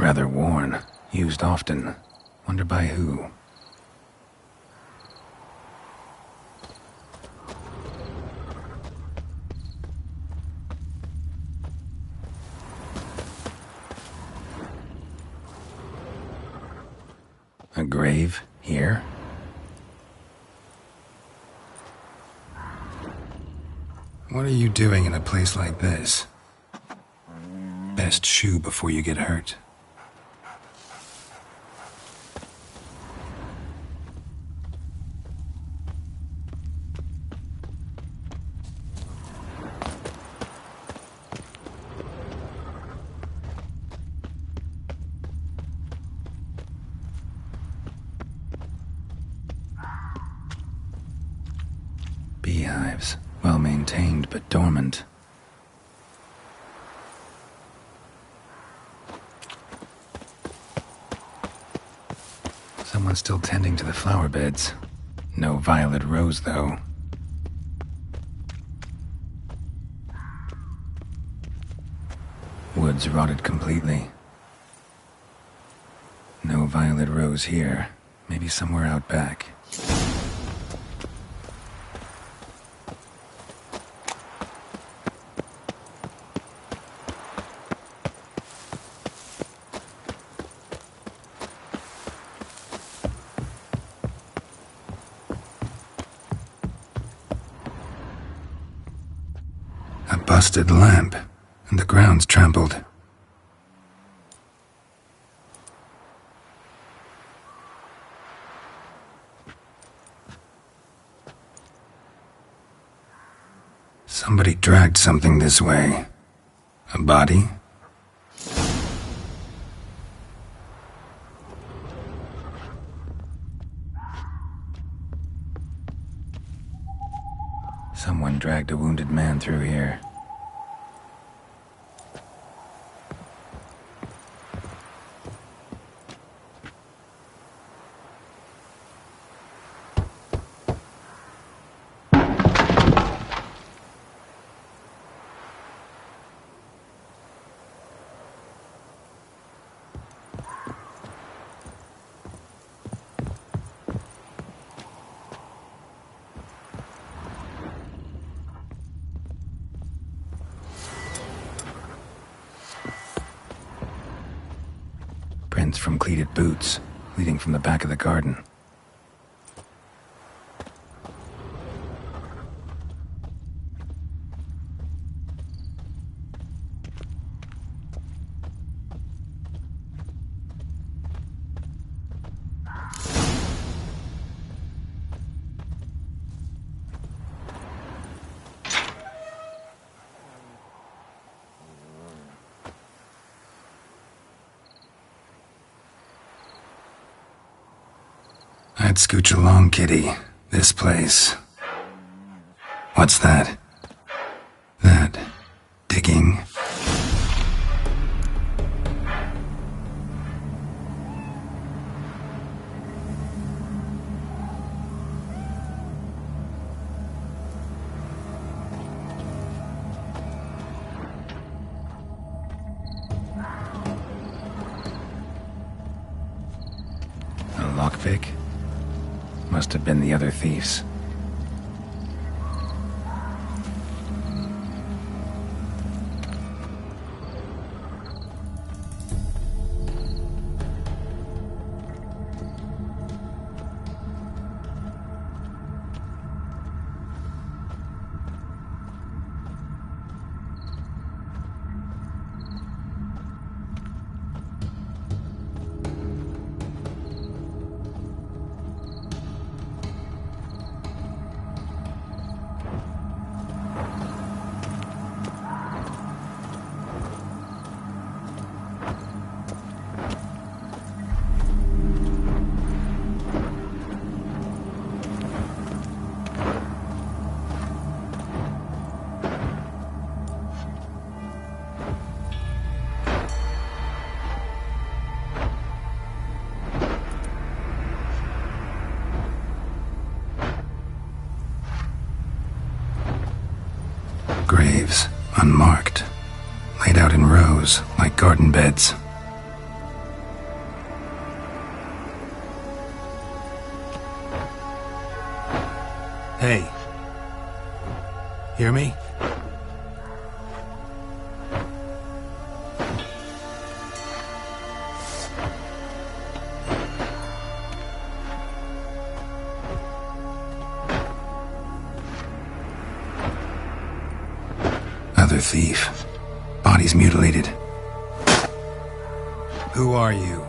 Rather worn. Used often. Wonder by who. A grave here? What are you doing in a place like this? Best shoe before you get hurt. Beehives. Well maintained, but dormant. Someone's still tending to the flower beds. No violet rose, though. Woods rotted completely. No violet rose here. Maybe somewhere out back. A busted lamp, and the ground's trampled. Somebody dragged something this way. A body? Someone dragged a wounded man through here. Prints from cleated boots, leading from the back of the garden. I'd scooch along, kitty. This place. What's that? That. Digging. A lockpick? Must have been the other thieves. Graves, unmarked, laid out in rows like garden beds. Hey. Hear me? Other thief. Body's mutilated. Who are you?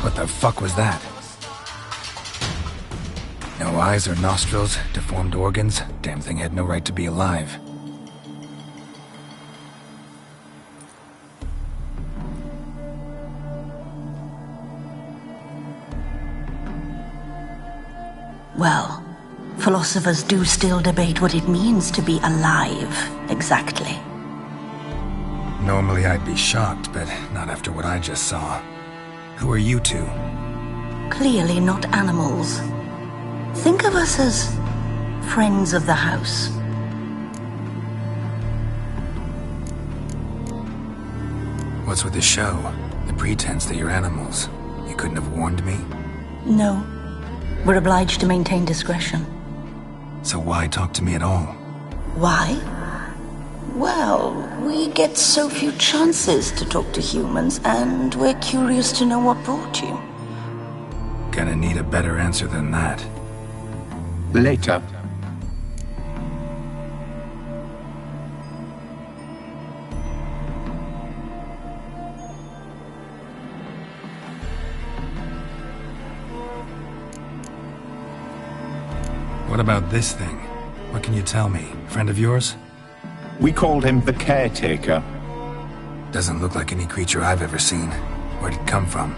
What the fuck was that? No eyes or nostrils, deformed organs. Damn thing had no right to be alive. Well, philosophers do still debate what it means to be alive, exactly. Normally I'd be shocked, but not after what I just saw. Who are you two? Clearly not animals. Think of us as friends of the house. What's with the show? The pretense that you're animals. You couldn't have warned me? No. We're obliged to maintain discretion. So why talk to me at all? Why? Well, we get so few chances to talk to humans, and we're curious to know what brought you. Gonna need a better answer than that. Later. What about this thing? What can you tell me? Friend of yours? We called him the Caretaker. Doesn't look like any creature I've ever seen. Where'd it come from?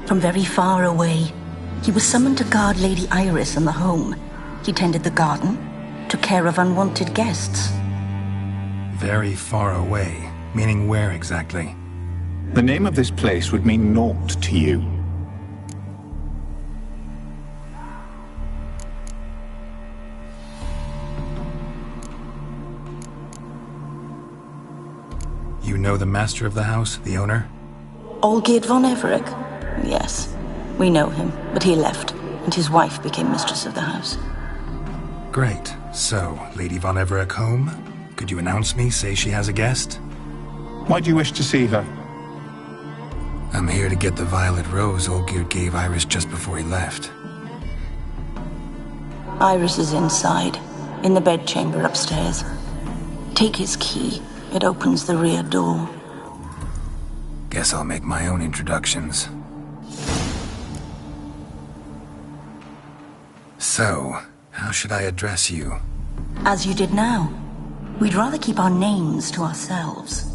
From very far away. He was summoned to guard Lady Iris in the home. He tended the garden, took care of unwanted guests. Very far away. Meaning where exactly? The name of this place would mean naught to you. You know the master of the house, the owner? Olgierd von Everec? Yes. We know him, but he left, and his wife became mistress of the house. Great. So, Lady von Everec home? Could you announce me, say she has a guest? Why do you wish to see her? I'm here to get the violet rose Olgierd gave Iris just before he left. Iris is inside, in the bedchamber upstairs. Take his key. It opens the rear door. Guess I'll make my own introductions. So, how should I address you? As you did now. We'd rather keep our names to ourselves.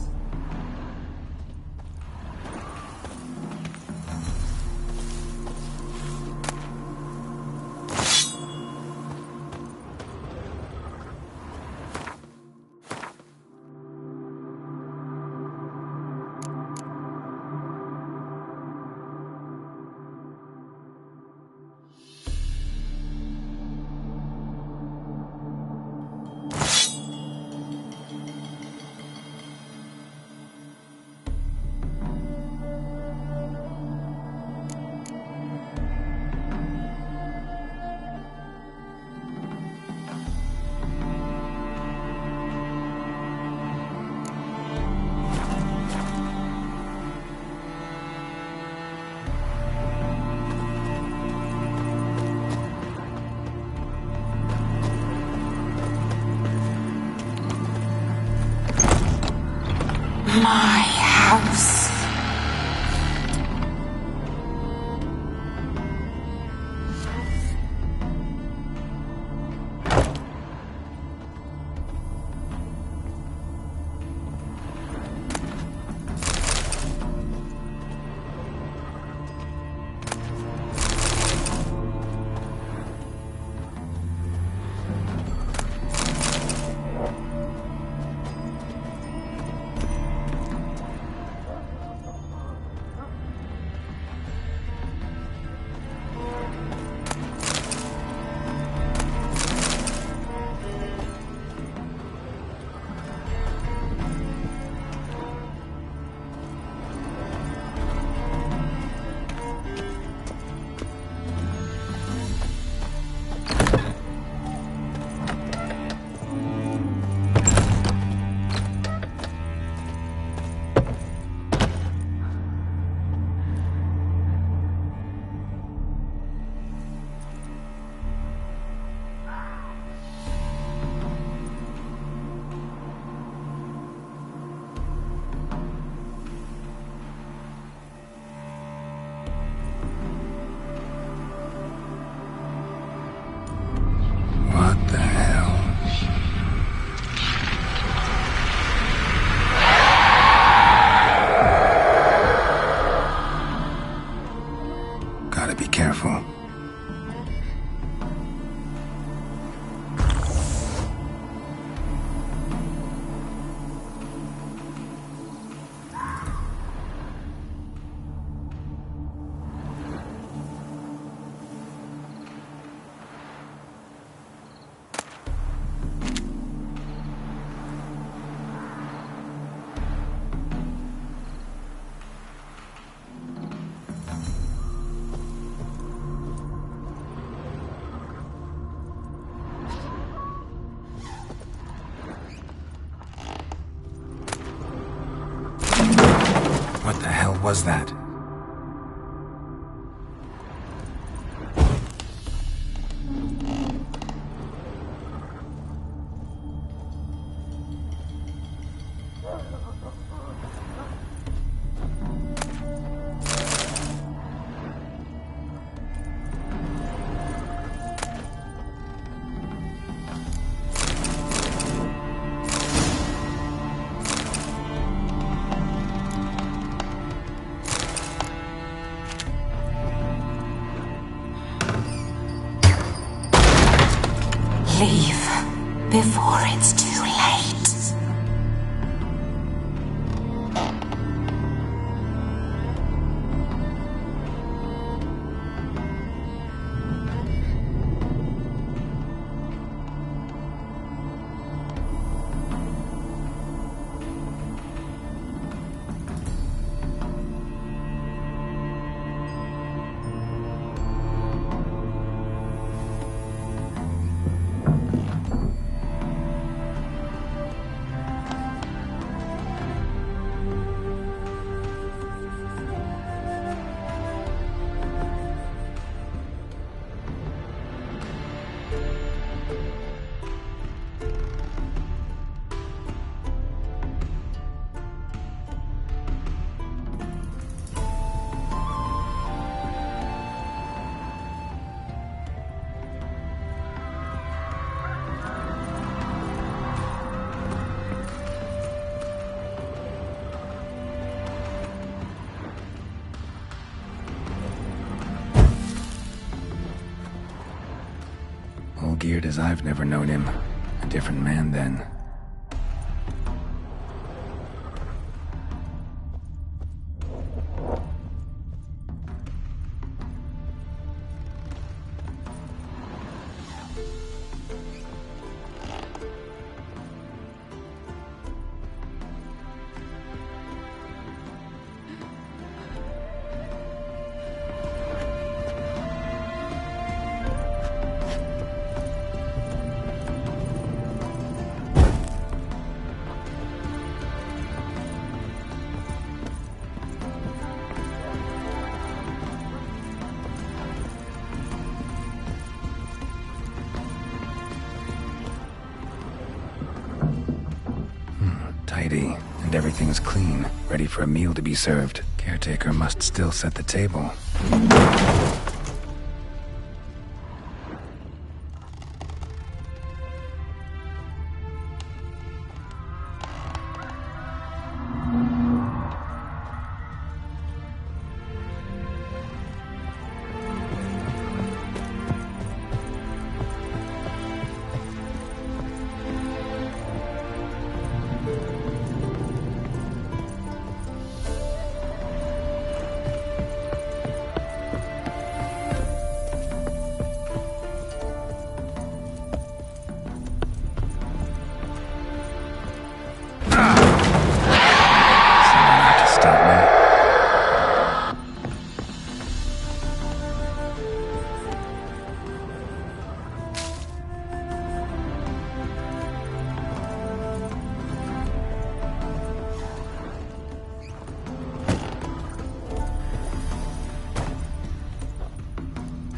My house. What the hell? Gotta be careful. What the hell was that? Leave before it's too late. All geared as I've never known him. A different man then. Tidy and everything's clean, ready for a meal to be served. Caretaker must still set the table.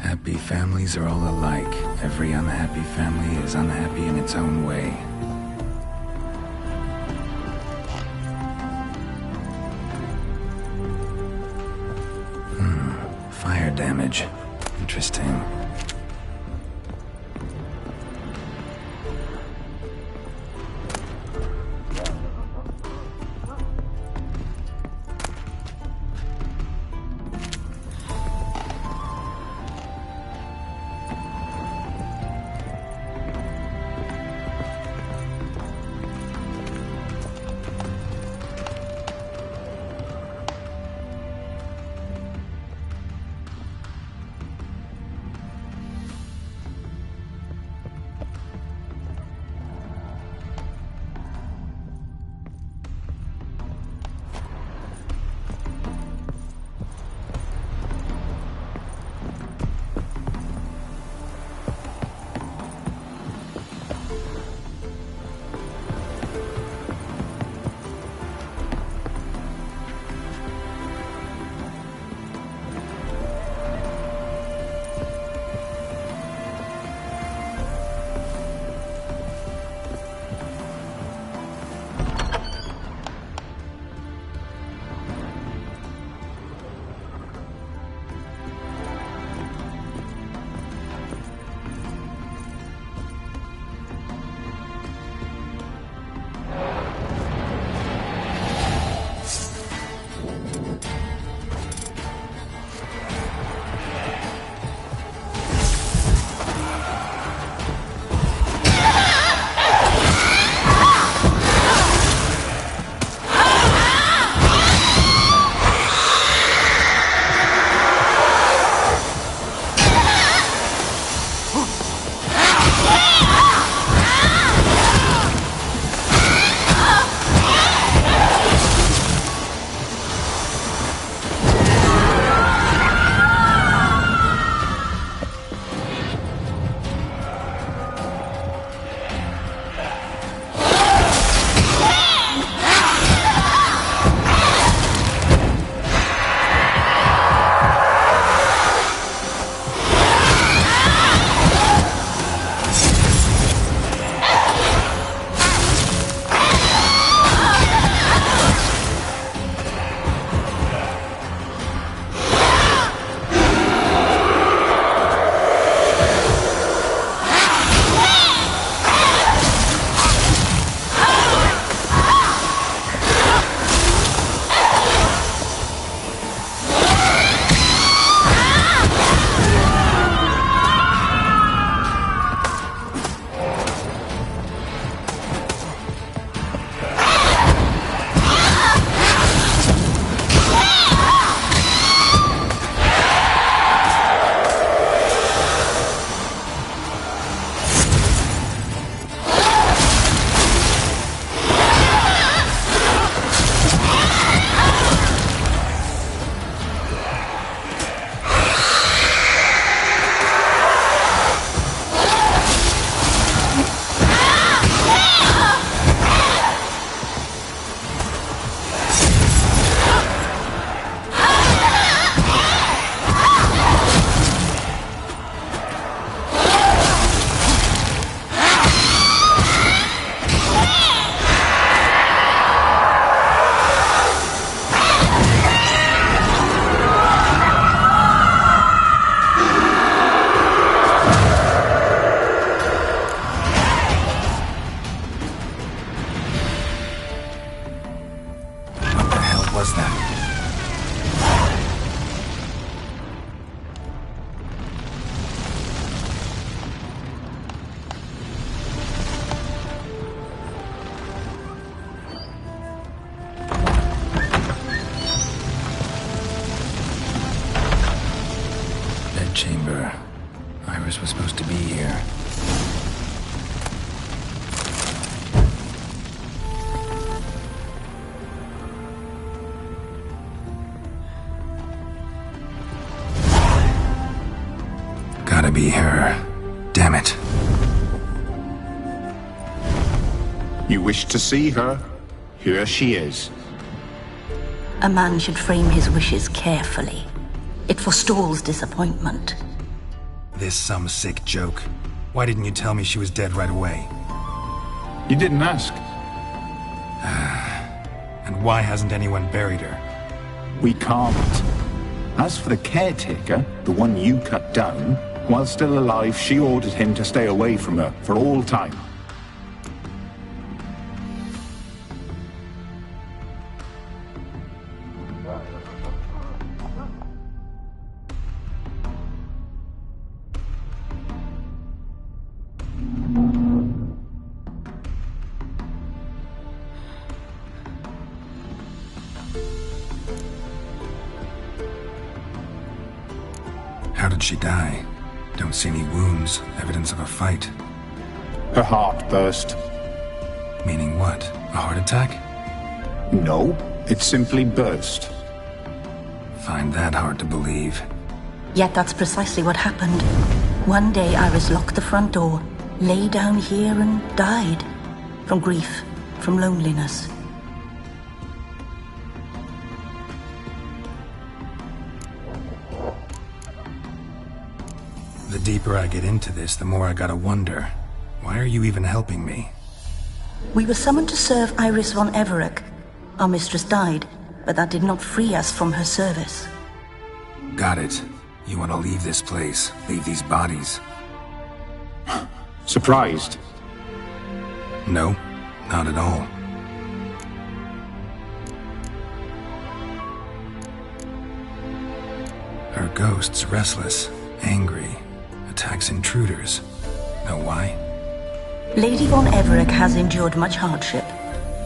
Happy families are all alike. Every unhappy family is unhappy in its own way. Fire damage. Interesting. be her. Damn it. You wish to see her? Here she is. A man should frame his wishes carefully. It forestalls disappointment. This some sick joke. Why didn't you tell me she was dead right away? You didn't ask. And why hasn't anyone buried her? We can't. As for the caretaker, the one you cut down, while still alive, she ordered him to stay away from her for all time. How did she die? Don't see any wounds, evidence of a fight. Her heart burst. Meaning what? A heart attack? No, it simply burst. Find that hard to believe. Yet that's precisely what happened. One day Iris locked the front door, lay down here and died. From grief, from loneliness. The deeper I get into this, the more I gotta wonder. Why are you even helping me? We were summoned to serve Iris von Everett. Our mistress died, but that did not free us from her service. Got it. You want to leave this place, leave these bodies. Surprised? No, not at all. Her ghost's restless, angry, attacks intruders. Know why? Lady von Everett has endured much hardship.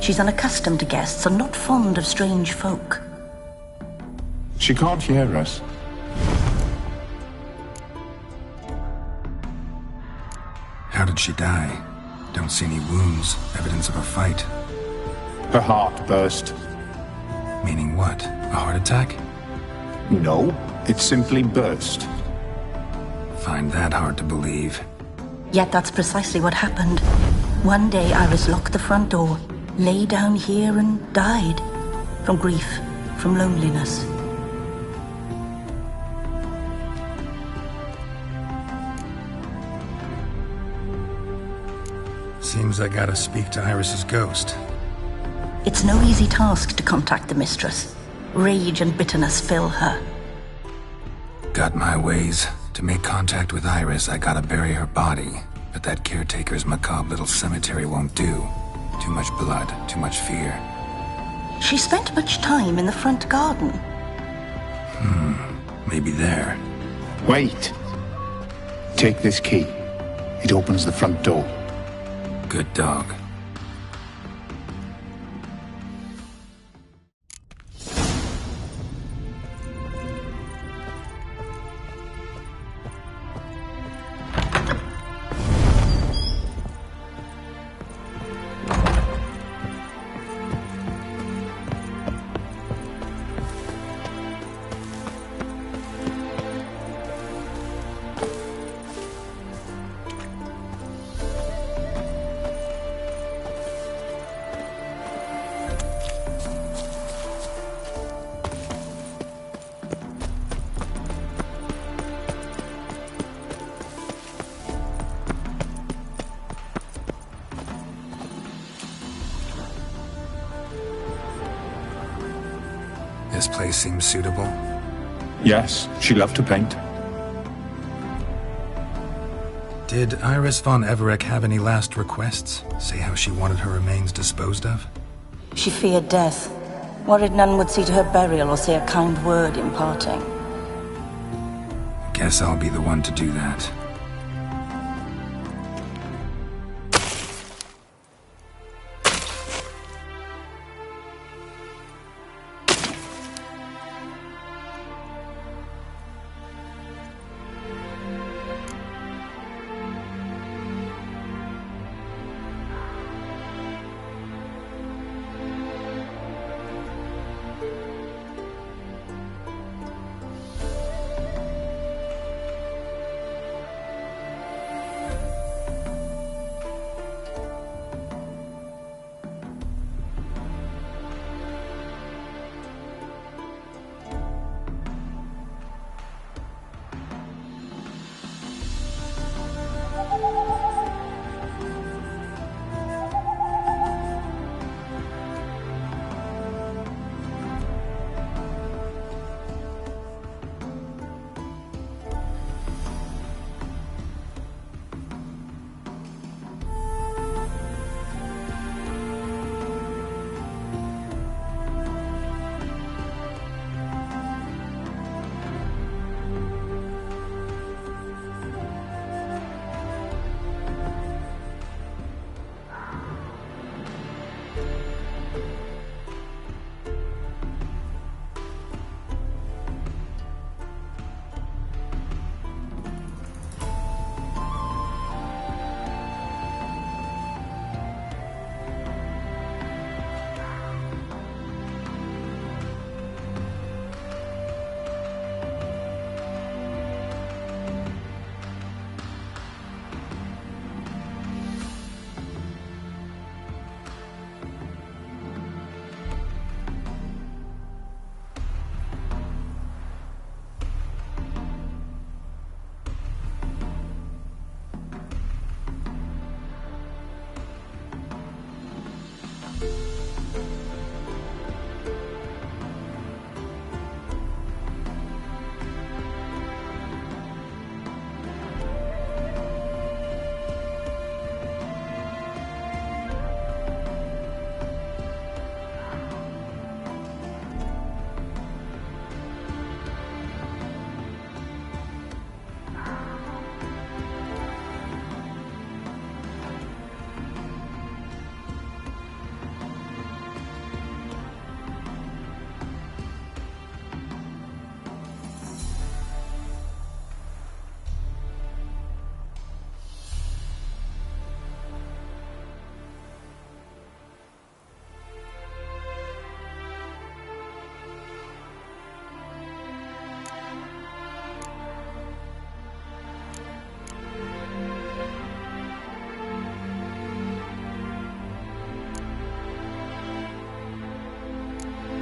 She's unaccustomed to guests and not fond of strange folk. She can't hear us. How did she die? Don't see any wounds, evidence of a fight. Her heart burst. Meaning what? A heart attack? No, it simply burst. Find that hard to believe. Yet that's precisely what happened. One day Iris locked the front door, lay down here and died. From grief, from loneliness. Seems I gotta speak to Iris's ghost. It's no easy task to contact the mistress. Rage and bitterness fill her. Got my ways. To make contact with Iris, I gotta bury her body. But that caretaker's macabre little cemetery won't do. Too much blood, too much fear. She spent much time in the front garden. Maybe there. Wait. Take this key. It opens the front door. Good dog. This place seems suitable. Yes, she loved to paint. Did Iris von Everett have any last requests? Say how she wanted her remains disposed of? She feared death, worried none would see to her burial or say a kind word in parting. Guess I'll be the one to do that.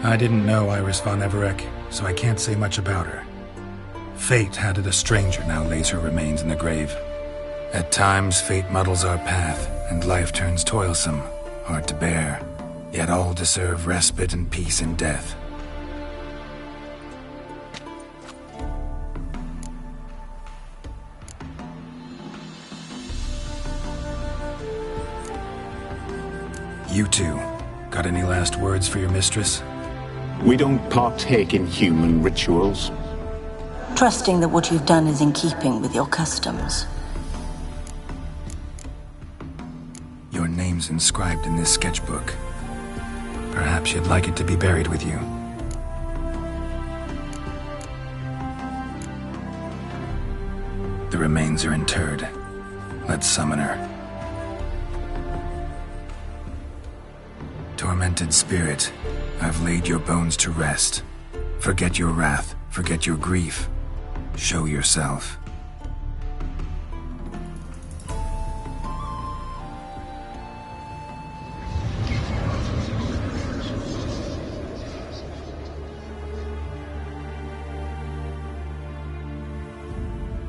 I didn't know Iris von Everec, so I can't say much about her. Fate had it a stranger now lays her remains in the grave. At times, fate muddles our path, and life turns toilsome, hard to bear. Yet all deserve respite and peace in death. You two, got any last words for your mistress? We don't partake in human rituals. Trusting that what you've done is in keeping with your customs. Your name's inscribed in this sketchbook. Perhaps you'd like it to be buried with you. The remains are interred. Let's summon her. Tormented spirit, I've laid your bones to rest. Forget your wrath, forget your grief. Show yourself.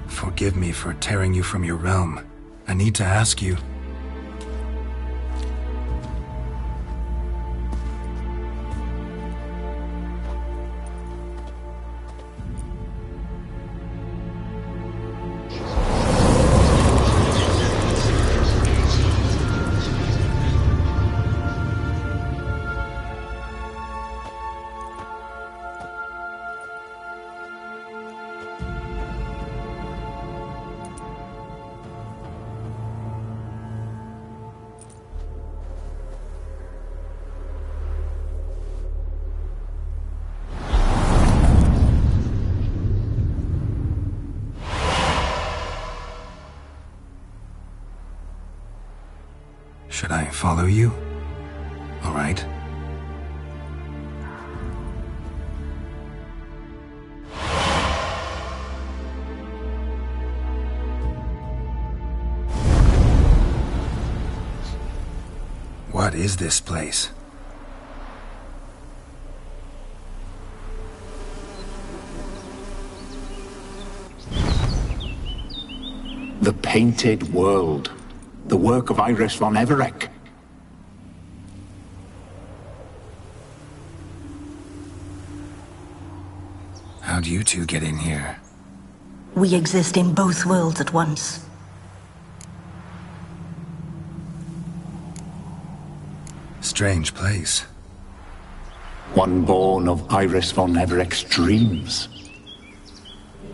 Forgive me for tearing you from your realm. I need to ask you. Should I follow you? All right. What is this place? The Painted World. The work of Iris von Everec. How'd you two get in here? We exist in both worlds at once. Strange place. One born of Iris von Everec's dreams.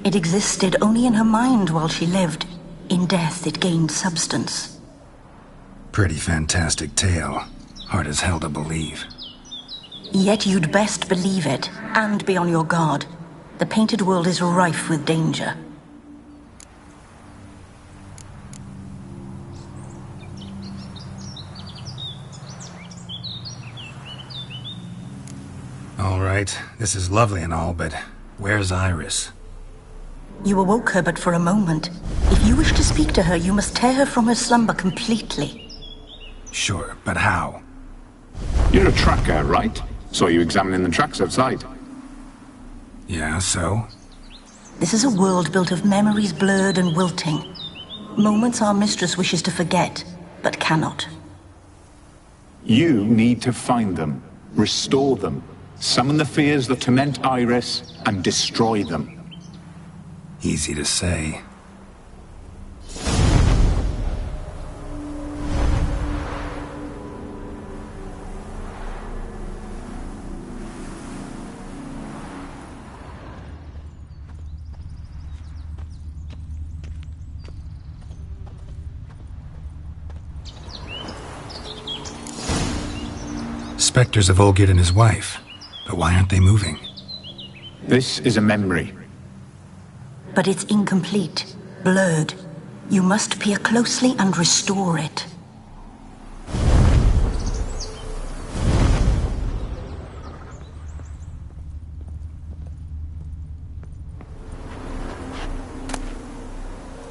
It existed only in her mind while she lived. In death, it gained substance. Pretty fantastic tale. Hard as hell to believe. Yet you'd best believe it, and be on your guard. The Painted World is rife with danger. All right, this is lovely and all, but where's Iris? You awoke her but for a moment. If you wish to speak to her, you must tear her from her slumber completely. Sure, but how? You're a tracker, right? Saw you examining the tracks outside. Yeah, so? This is a world built of memories blurred and wilting. Moments our mistress wishes to forget, but cannot. You need to find them, restore them, summon the fears that torment Iris, and destroy them. Easy to say. Spectres of Olgid and his wife. But why aren't they moving? This is a memory. But it's incomplete, blurred. You must peer closely and restore it.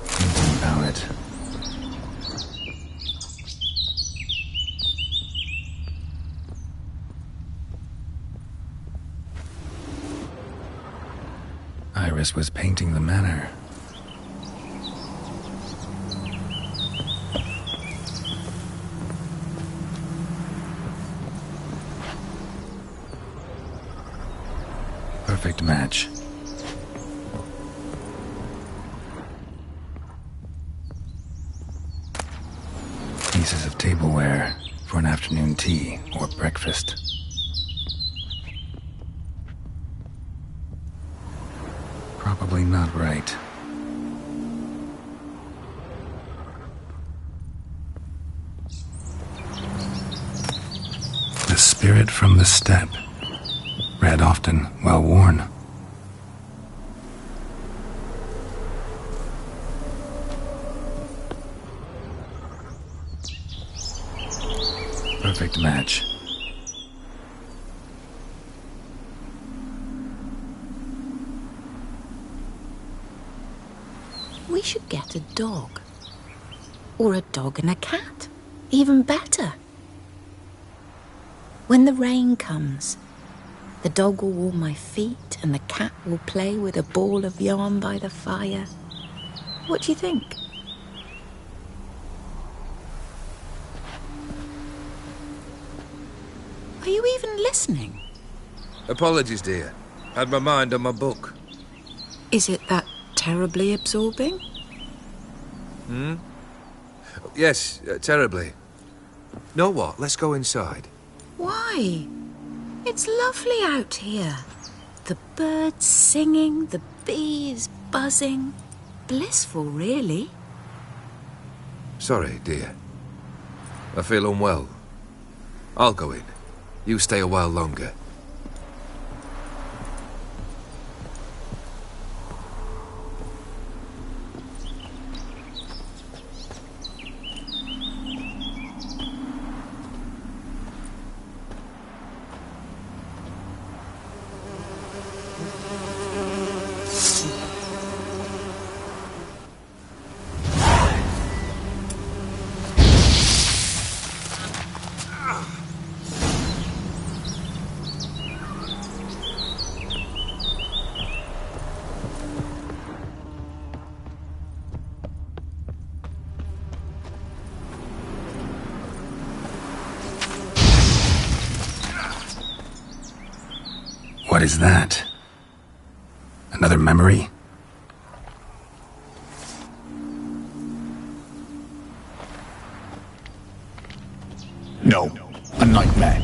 Thinking about it. Iris was painting the manor. Perfect match. Pieces of tableware for an afternoon tea or breakfast. Probably not right. The spirit from the steppe. Read often, well worn. Perfect match. We should get a dog. Or a dog and a cat. Even better. When the rain comes, the dog will warm my feet and the cat will play with a ball of yarn by the fire. What do you think? Are you even listening? Apologies, dear. Had my mind on my book. Is it that terribly absorbing? Yes, terribly. Know what? Let's go inside. Why? It's lovely out here. The birds singing, the bees buzzing. Blissful, really. Sorry, dear. I feel unwell. I'll go in. You stay a while longer. What is that? Another memory? No, a nightmare.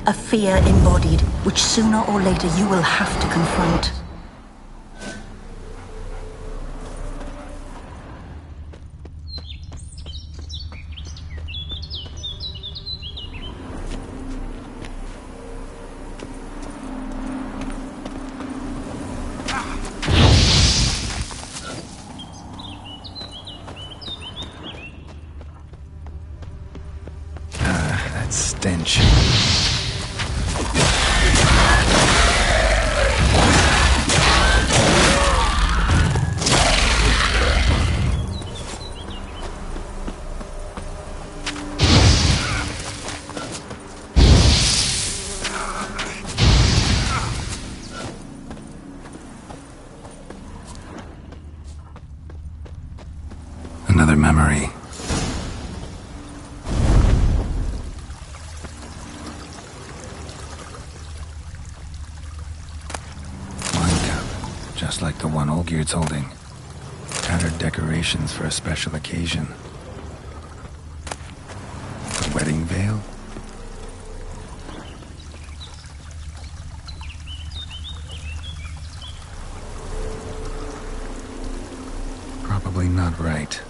A fear embodied, which sooner or later you will have to confront. That stench. Another memory. Just like the one Olgierd's holding. Tattered decorations for a special occasion. A wedding veil? Probably not right.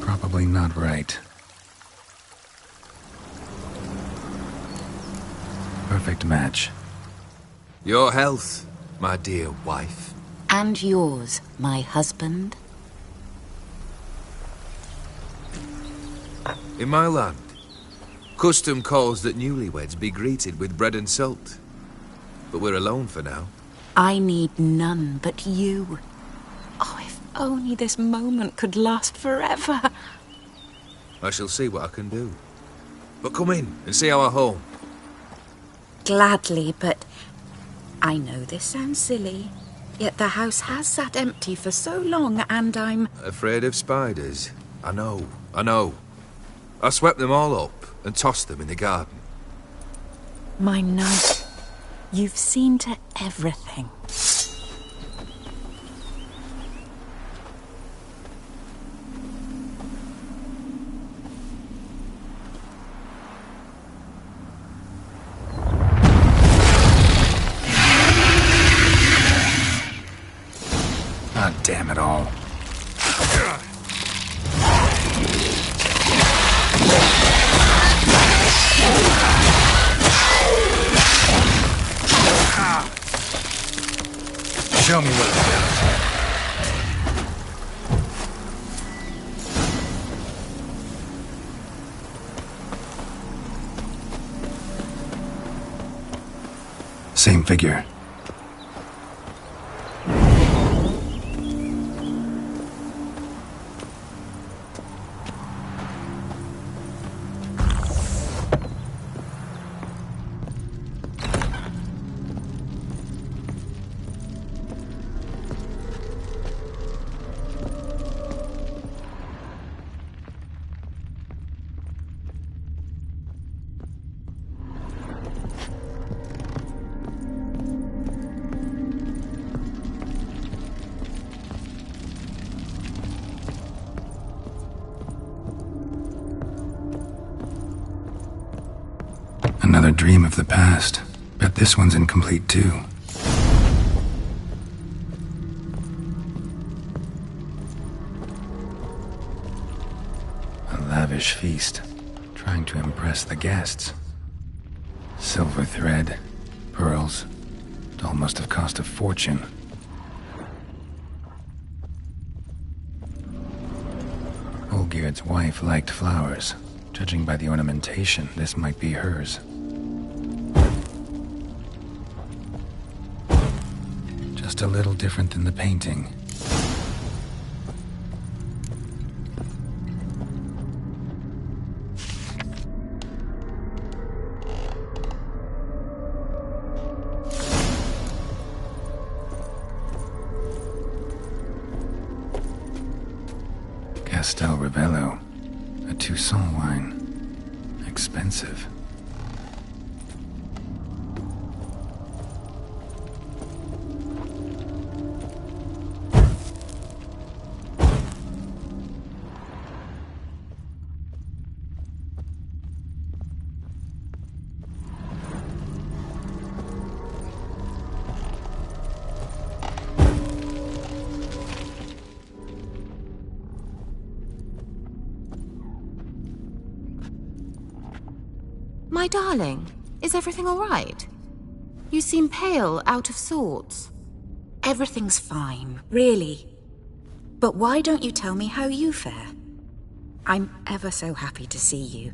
Probably not right. Perfect match. Your health, my dear wife. And yours, my husband. In my land, custom calls that newlyweds be greeted with bread and salt. But we're alone for now. I need none but you. Oh, if only this moment could last forever. I shall see what I can do. But come in and see our home. Gladly, but I know this sounds silly, yet the house has sat empty for so long, and I'm... Afraid of spiders? I know. I swept them all up and tossed them in the garden. My knight, you've seen to everything. Ah, damn it all. Show me what it's about. Same figure. Another dream of the past. Bet this one's incomplete too. A lavish feast, trying to impress the guests. Silver thread, pearls. It all must have cost a fortune. Olgierd's wife liked flowers. Judging by the ornamentation, this might be hers. Just a little different than the painting. Castel Ravello. A Toussaint wine. Expensive. My darling, is everything all right? You seem pale, out of sorts. Everything's fine, really. But why don't you tell me how you fare? I'm ever so happy to see you.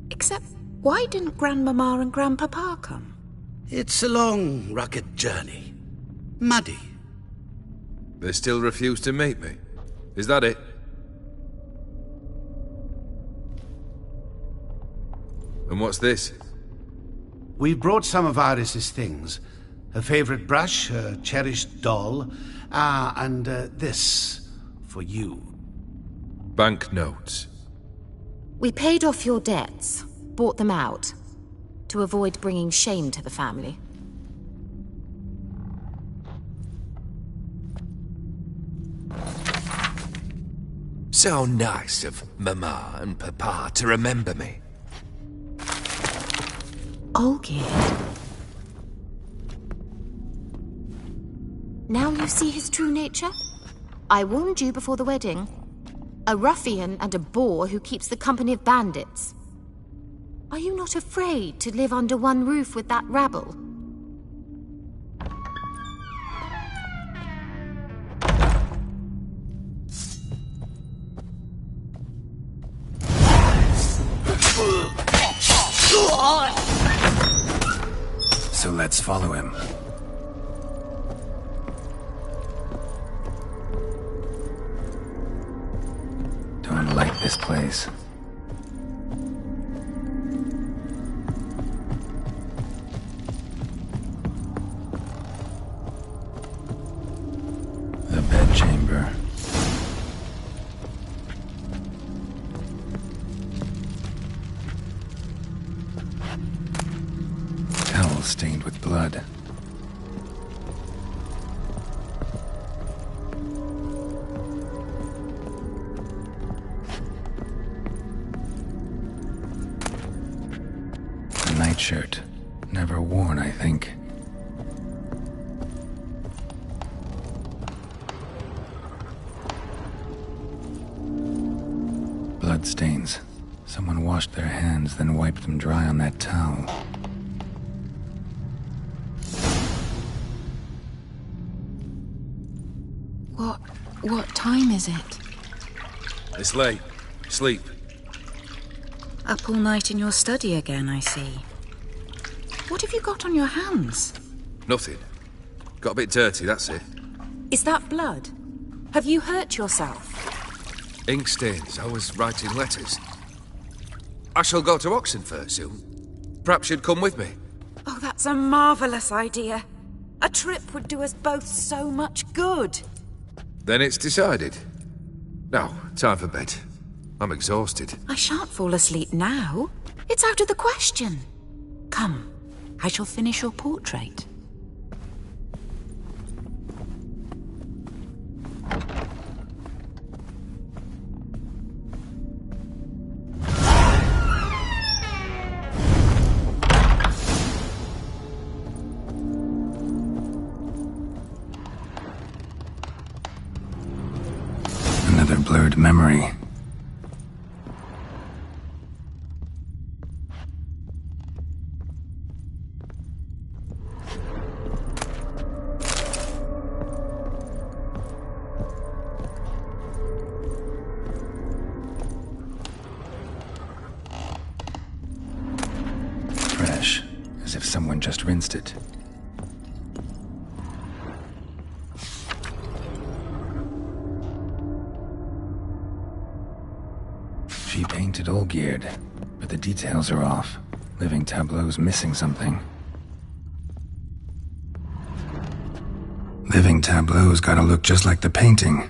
Except, why didn't Grandmama and Grandpapa come? It's a long, rugged journey. Muddy. They still refuse to meet me. Is that it? And what's this? We brought some of Iris's things. Her favorite brush, her cherished doll, and this for you. Banknotes. We paid off your debts, bought them out, to avoid bringing shame to the family. So nice of Mama and Papa to remember me. Olgierd. Now you see his true nature? I warned you before the wedding. A ruffian and a boor who keeps the company of bandits. Are you not afraid to live under one roof with that rabble? So let's follow him. place. The bedchamber. Towel stained with blood. A nightshirt. Never worn, I think. Bloodstains. Someone washed their hands, then wiped them dry on that towel. What time is it? It's late. Sleep. Up all night in your study again, I see. What have you got on your hands? Nothing. Got a bit dirty, that's it. Is that blood? Have you hurt yourself? Ink stains. I was writing letters. I shall go to Oxenfurt soon. Perhaps you'd come with me. Oh, that's a marvellous idea. A trip would do us both so much good. Then it's decided. Now, time for bed. I'm exhausted. I shan't fall asleep now. It's out of the question. Come, I shall finish your portrait. Another blurred memory. Fresh, as if someone just rinsed it. She painted Olgierd, but the details are off. Living tableau's missing something. Living tableau's gotta look just like the painting.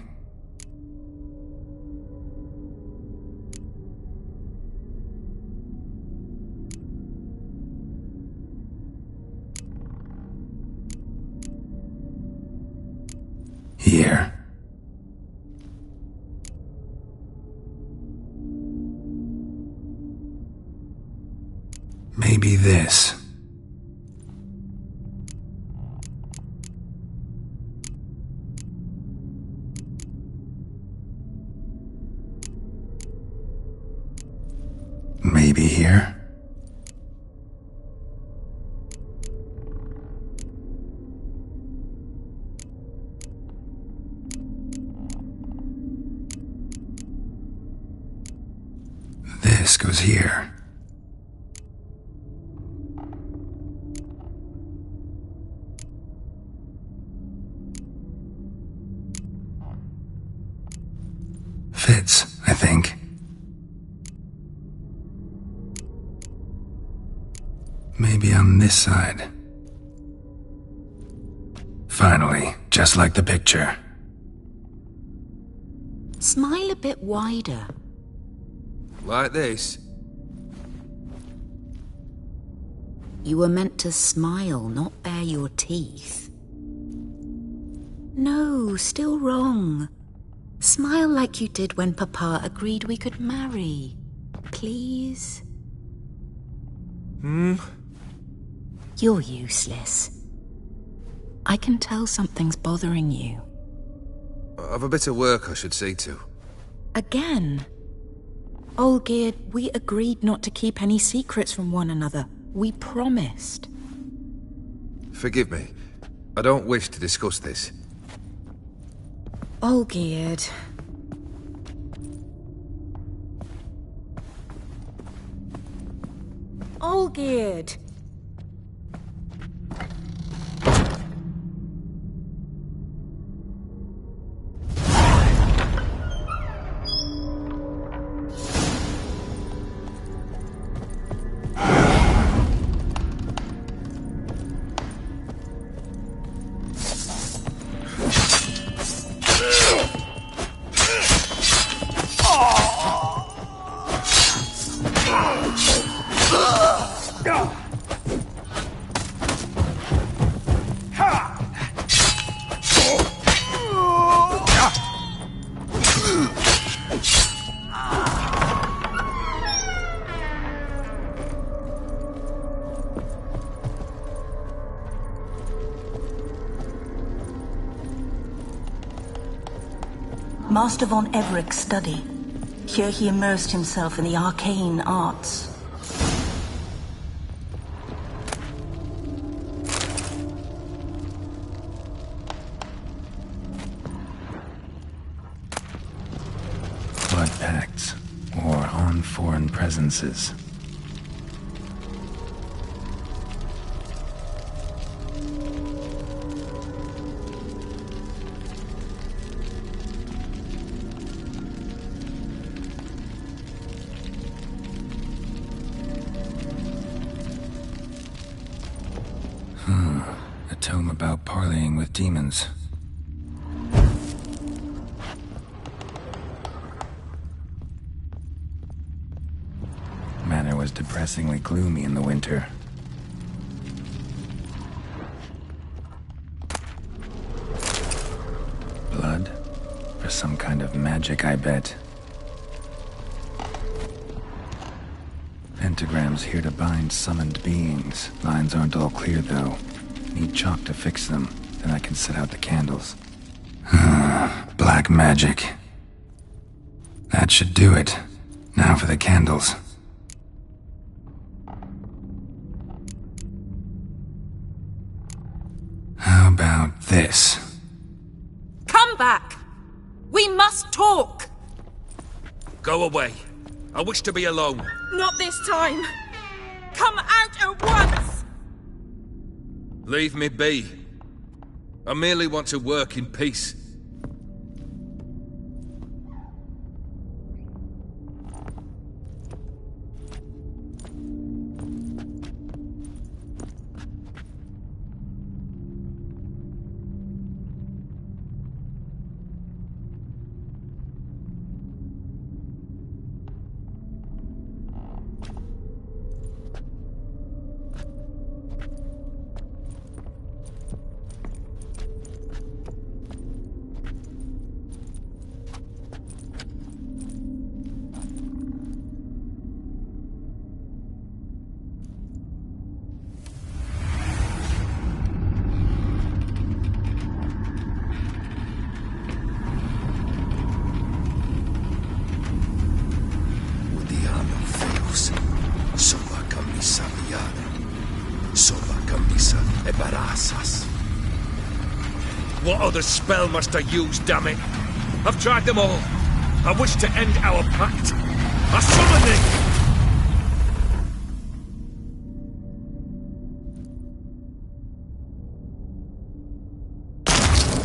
Here. Maybe this. Maybe here. This goes here. Fits, I think. Maybe on this side. Finally, just like the picture. Smile a bit wider. Like this? You were meant to smile, not bare your teeth. No, still wrong. Smile like you did when Papa agreed we could marry. Please? You're useless. I can tell something's bothering you. I've a bit of work I should see to. Again? Olgierd, we agreed not to keep any secrets from one another. We promised. Forgive me. I don't wish to discuss this. Olgierd. Olgierd. Master von Everett's study. Here he immersed himself in the arcane arts. Blood pacts, or on foreign presences. A tome about parleying with demons. Manor was depressingly gloomy in the winter. Blood? For some kind of magic, I bet. Pentagrams here to bind summoned beings. Lines aren't all clear, though. Need chalk to fix them, then I can set out the candles. Black magic. That should do it. Now for the candles. How about this? Come back! We must talk! Go away. I wish to be alone. Not this time! Come out at once! Leave me be. I merely want to work in peace. What other spell must I use, damn it? I've tried them all. I wish to end our pact. I summon thee!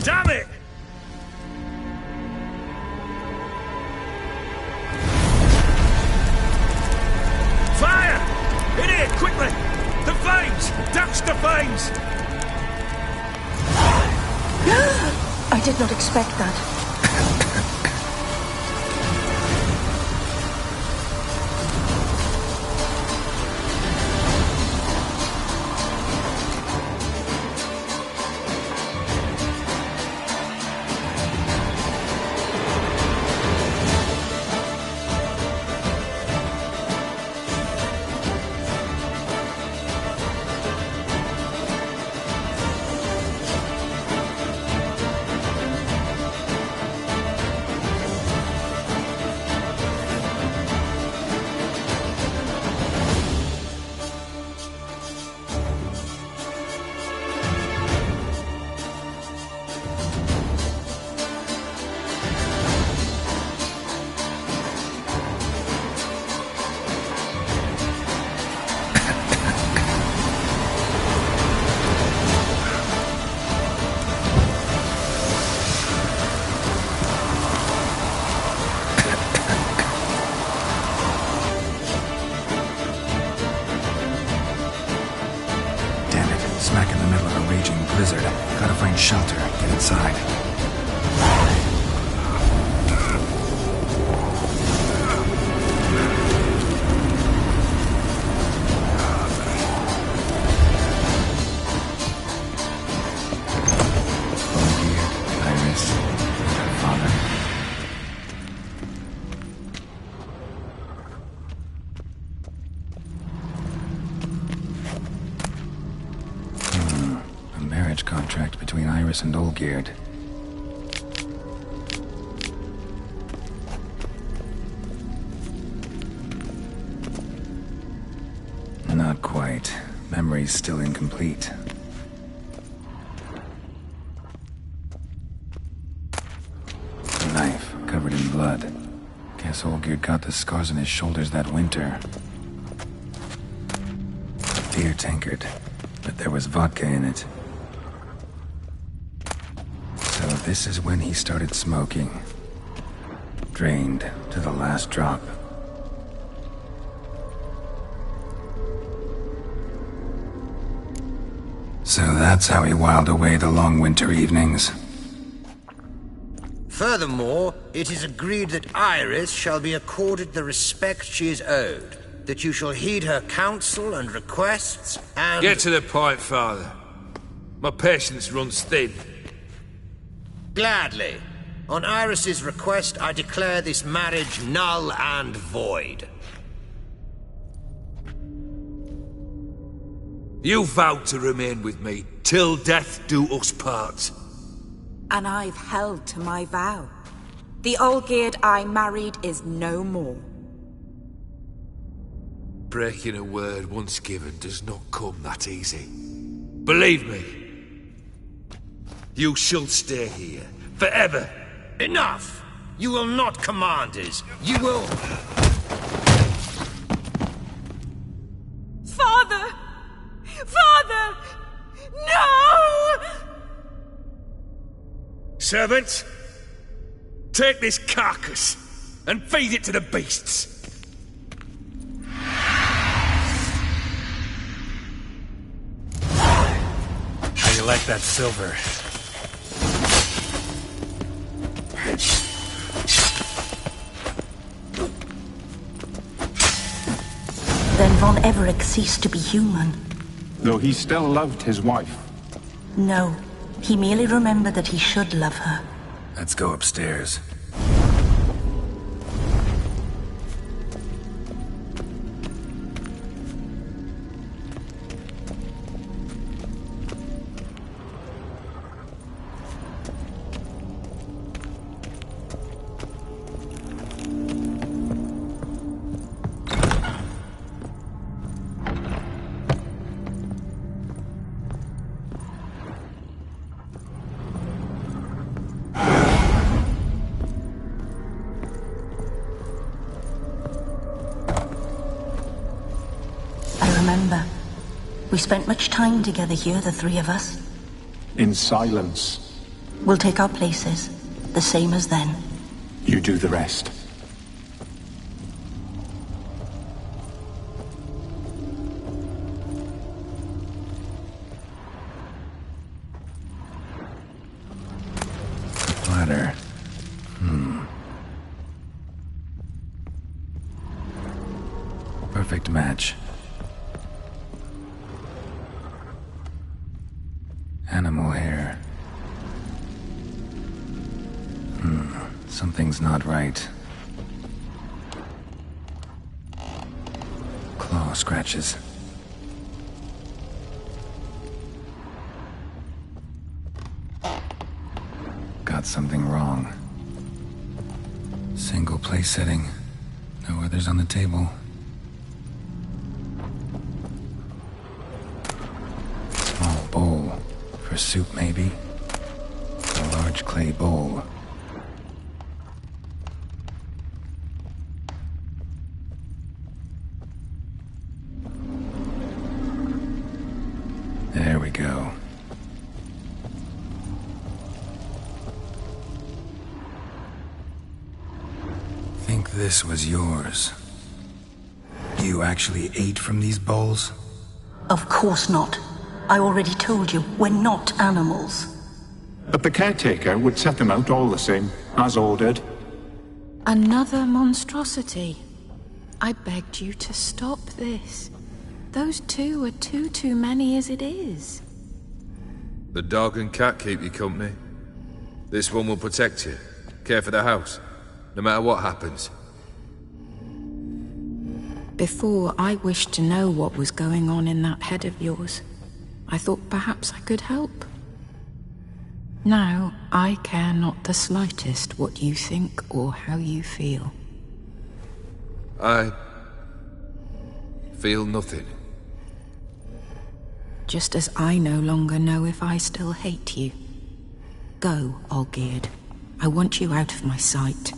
Damn it! Fire! In here, quickly! The flames! Douse the flames! I did not expect that. Smack in the middle of a raging blizzard. Gotta find shelter, get inside. Iris, her father. Contract between Iris and Olgierd. memory's still incomplete. A knife covered in blood. Guess Olgierd got the scars on his shoulders that winter. Beer tankard, but there was vodka in it. So this is when he started smoking. Drained to the last drop. So that's how he whiled away the long winter evenings. Furthermore, it is agreed that Iris shall be accorded the respect she is owed, that you shall heed her counsel and requests, and... Get to the point, Father. My patience runs thin. Gladly. On Iris's request, I declare this marriage null and void. You vowed to remain with me till death do us part. And I've held to my vow. The Olgierd I married is no more. Breaking a word once given does not come that easy. Believe me. You shall stay here, forever. Enough! You will not command us. You will... Father! Father! No! Servants, take this carcass and feed it to the beasts. How you like that silver? Then Von Everec ceased to be human. Though he still loved his wife. No, he merely remembered that he should love her. Let's go upstairs. We spent much time together here, the three of us. In silence. We'll take our places, the same as then. You do the rest. Ladder. Perfect match. Animal hair. Something's not right. Claw scratches. Got something wrong. Single place setting. No others on the table. Small bowl. For soup, maybe? A large clay bowl. There we go. Think this was yours. You actually ate from these bowls? Of course not. I already told you, we're not animals. But the caretaker would set them out all the same, as ordered. Another monstrosity. I begged you to stop this. Those two are too many as it is. The dog and cat keep you company. This one will protect you, care for the house, no matter what happens. Before, I wished to know what was going on in that head of yours. I thought perhaps I could help. Now, I care not the slightest what you think or how you feel. I feel nothing. Just as I no longer know if I still hate you. Go, Olgierd. I want you out of my sight.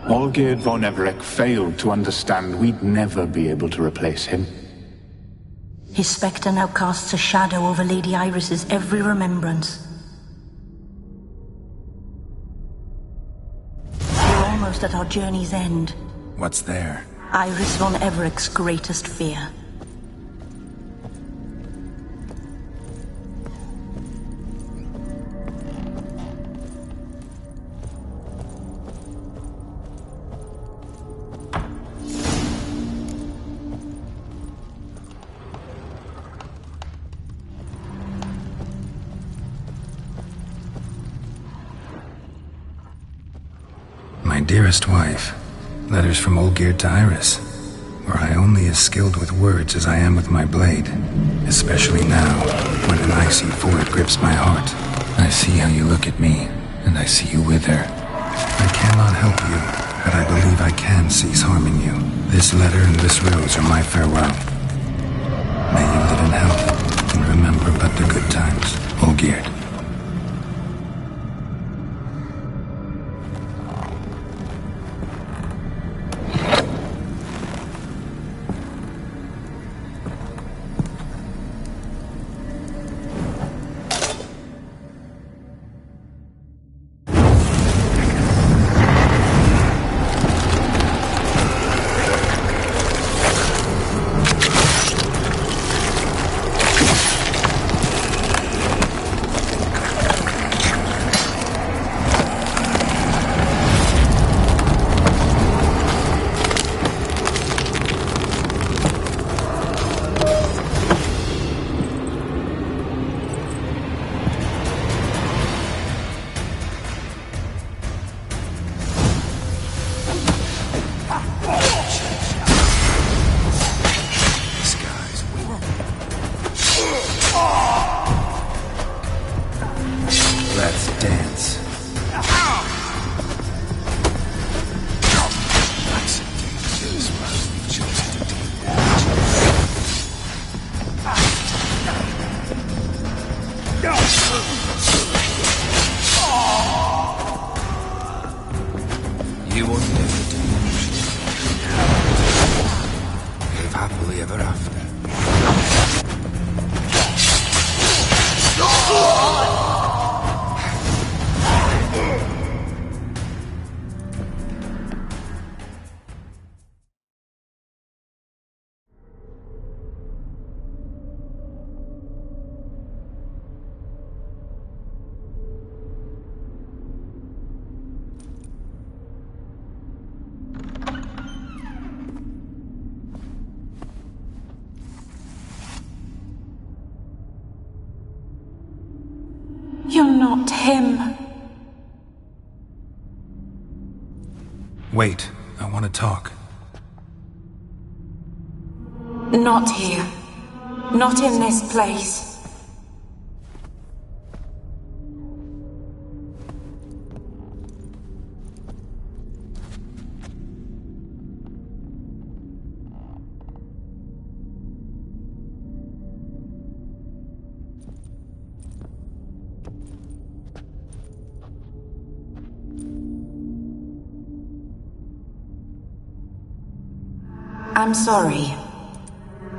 Olgierd von Everec failed to understand we'd never be able to replace him. His spectre now casts a shadow over Lady Iris's every remembrance. We're almost at our journey's end. What's there? Iris von Everec's greatest fear. My dearest wife, letters from Olgierd to Iris, were I only as skilled with words as I am with my blade, especially now, when an icy void grips my heart. I see how you look at me, and I see you with her. I cannot help you, but I believe I can cease harming you. This letter and this rose are my farewell. May you live in health, and remember but the good times, Olgierd. Let's dance. That's a dangerous road we chose to take. You will never delusion. Live happily ever after. You're not him. Wait, I want to talk. Not here. Not in this place. I'm sorry.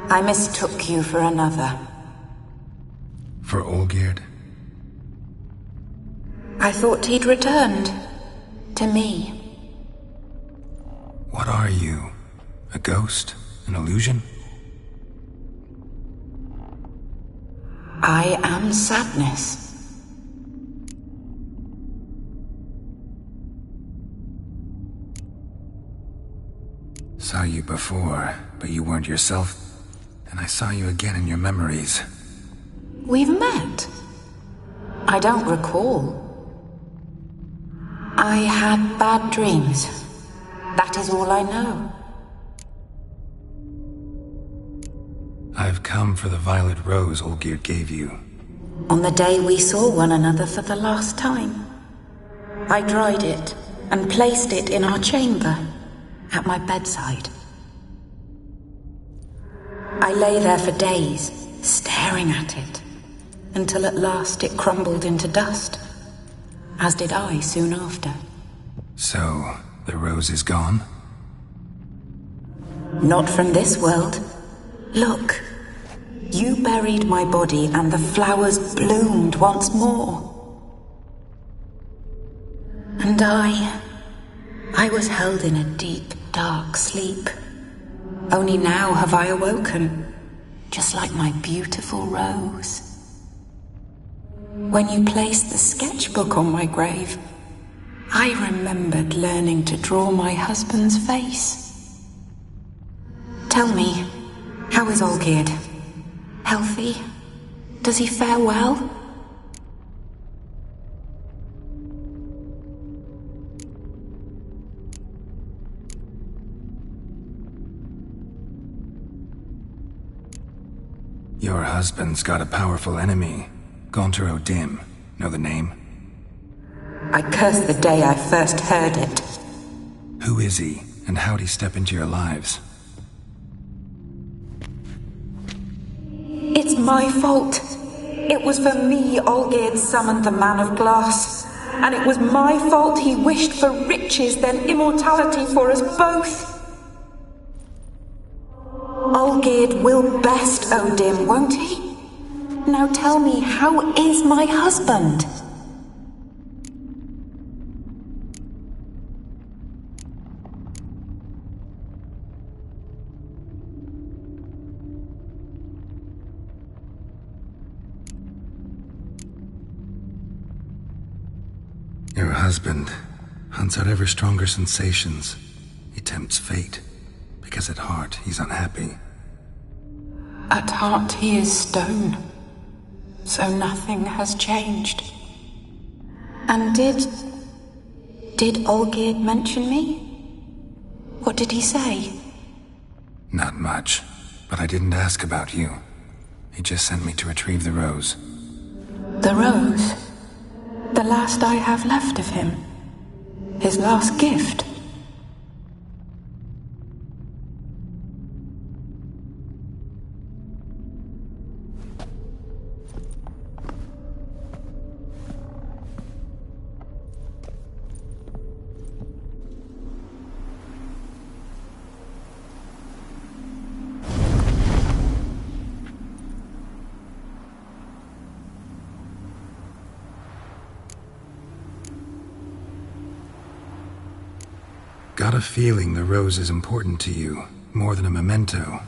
I mistook you for another. For Olgierd? I thought he'd returned. To me. What are you? A ghost? An illusion? I am sadness. Saw you before, but you weren't yourself. And I saw you again in your memories. We've met. I don't recall. I had bad dreams. That is all I know. I've come for the violet rose Olgierd gave you. On the day we saw one another for the last time, I dried it and placed it in our chamber at my bedside. I lay there for days, staring at it, until at last it crumbled into dust, as did I soon after. So, the rose is gone? Not from this world. Look, you buried my body and the flowers bloomed once more. And I was held in a deep, dark sleep. Only now have I awoken, just like my beautiful rose. When you placed the sketchbook on my grave, I remembered learning to draw my husband's face. Tell me, how is Olgierd? Healthy? Does he fare well? Your husband's got a powerful enemy. Gaunter O'Dim. Know the name? I curse the day I first heard it. Who is he, and how'd he step into your lives? It's my fault. It was for me Olgierd summoned the Man of Glass. And it was my fault he wished for riches, then immortality for us both. Olgierd will best O'Dim, won't he? Now tell me, how is my husband? Your husband hunts out ever stronger sensations. He tempts fate, because at heart he's unhappy. At heart he is stone, so nothing has changed. And did Olgierd mention me? What did he say? Not much, but I didn't ask about you. He just sent me to retrieve the rose. The rose? The last I have left of him? His last gift? Got a feeling the rose is important to you, more than a memento.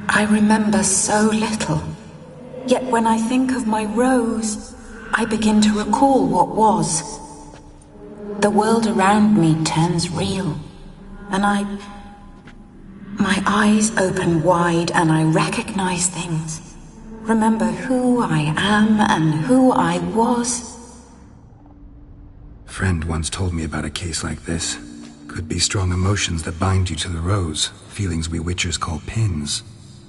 I remember so little. Yet when I think of my rose, I begin to recall what was. The world around me turns real, and my eyes open wide and I recognize things. Remember who I am and who I was. Friend once told me about a case like this. Could be strong emotions that bind you to the rose, feelings we witchers call pins.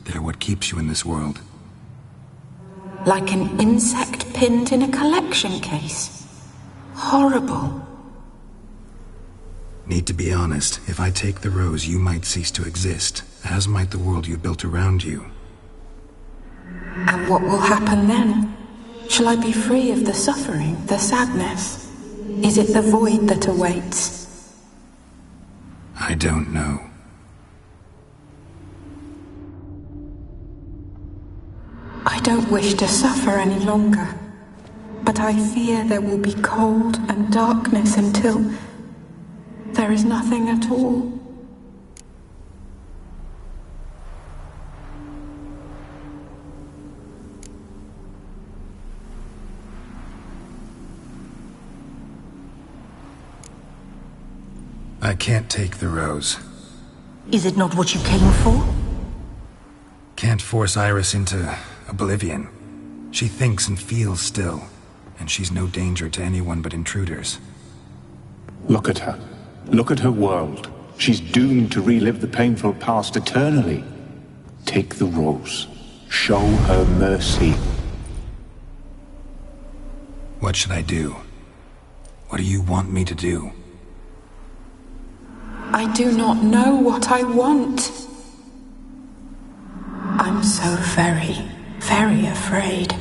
They're what keeps you in this world. Like an insect pinned in a collection case. Horrible. Need to be honest, if I take the rose, you might cease to exist, as might the world you built around you. And what will happen then? Shall I be free of the suffering, the sadness? Is it the void that awaits? I don't know. I don't wish to suffer any longer, but I fear there will be cold and darkness until there is nothing at all. I can't take the rose. Is it not what you came for? Can't force Iris into oblivion. She thinks and feels still, and she's no danger to anyone but intruders. Look at her. Look at her world. She's doomed to relive the painful past eternally. Take the rose. Show her mercy. What should I do? What do you want me to do? I do not know what I want. I'm so very, very afraid.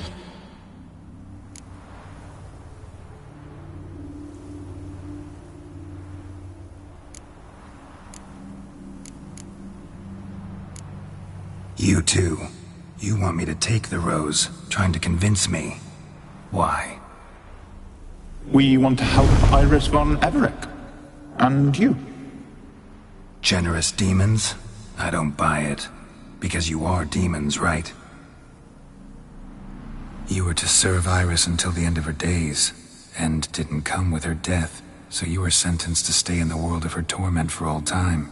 You too. You want me to take the rose, trying to convince me. Why? We want to help Iris von Everec. And you. Generous demons? I don't buy it. Because you are demons, right? You were to serve Iris until the end of her days. End didn't come with her death, so you were sentenced to stay in the world of her torment for all time.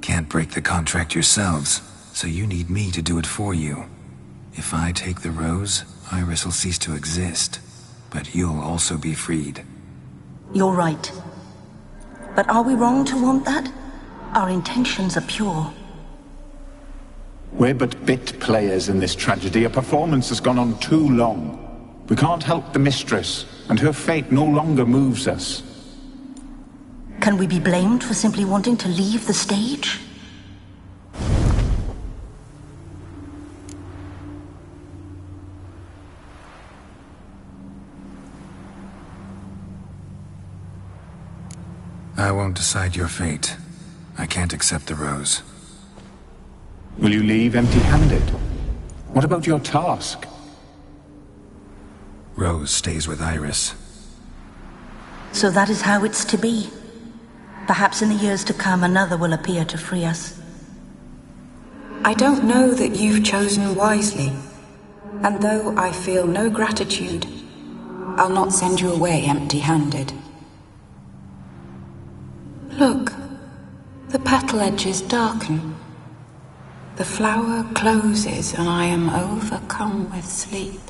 Can't break the contract yourselves, so you need me to do it for you. If I take the rose, Iris will cease to exist. But you'll also be freed. You're right. But are we wrong to want that? Our intentions are pure. We're but bit players in this tragedy. A performance has gone on too long. We can't help the mistress, and her fate no longer moves us. Can we be blamed for simply wanting to leave the stage? I won't decide your fate. I can't accept the rose. Will you leave empty-handed? What about your task? Rose stays with Iris. So that is how it's to be. Perhaps in the years to come, another will appear to free us. I don't know that you've chosen wisely. And though I feel no gratitude, I'll not send you away empty-handed. Look, the petal edges darken. The flower closes and I am overcome with sleep.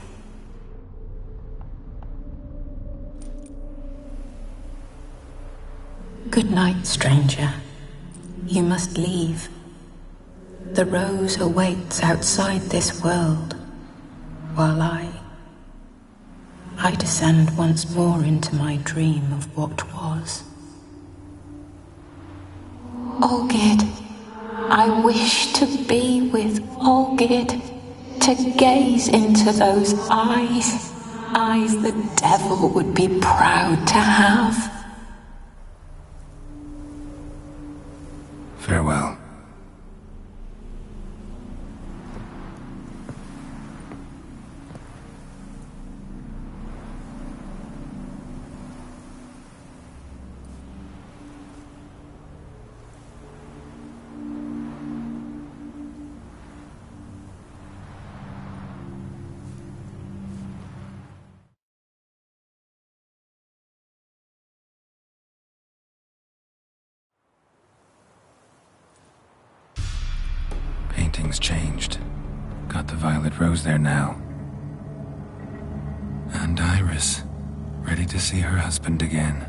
Good night, stranger. You must leave. The rose awaits outside this world, while I descend once more into my dream of what was. Olgid, I wish to be with Olgid, to gaze into those eyes the devil would be proud to have. Farewell. Painting's changed. Got the violet rose there now. And Iris, ready to see her husband again.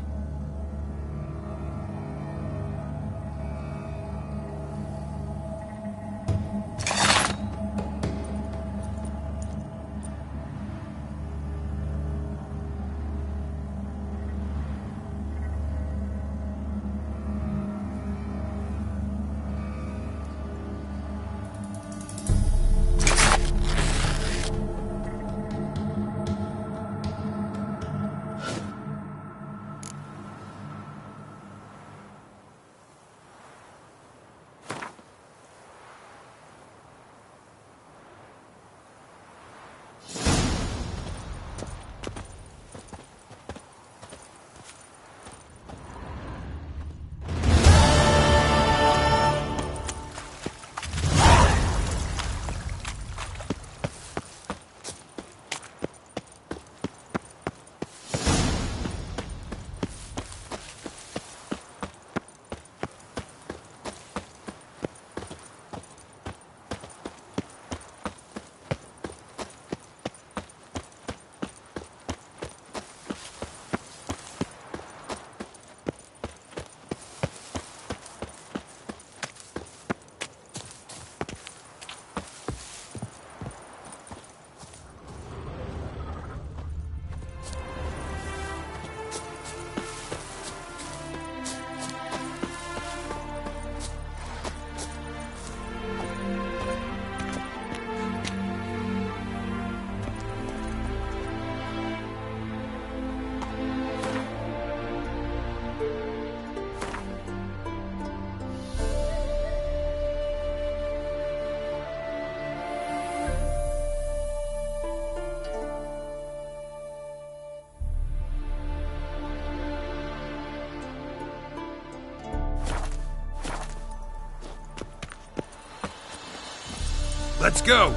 Let's go!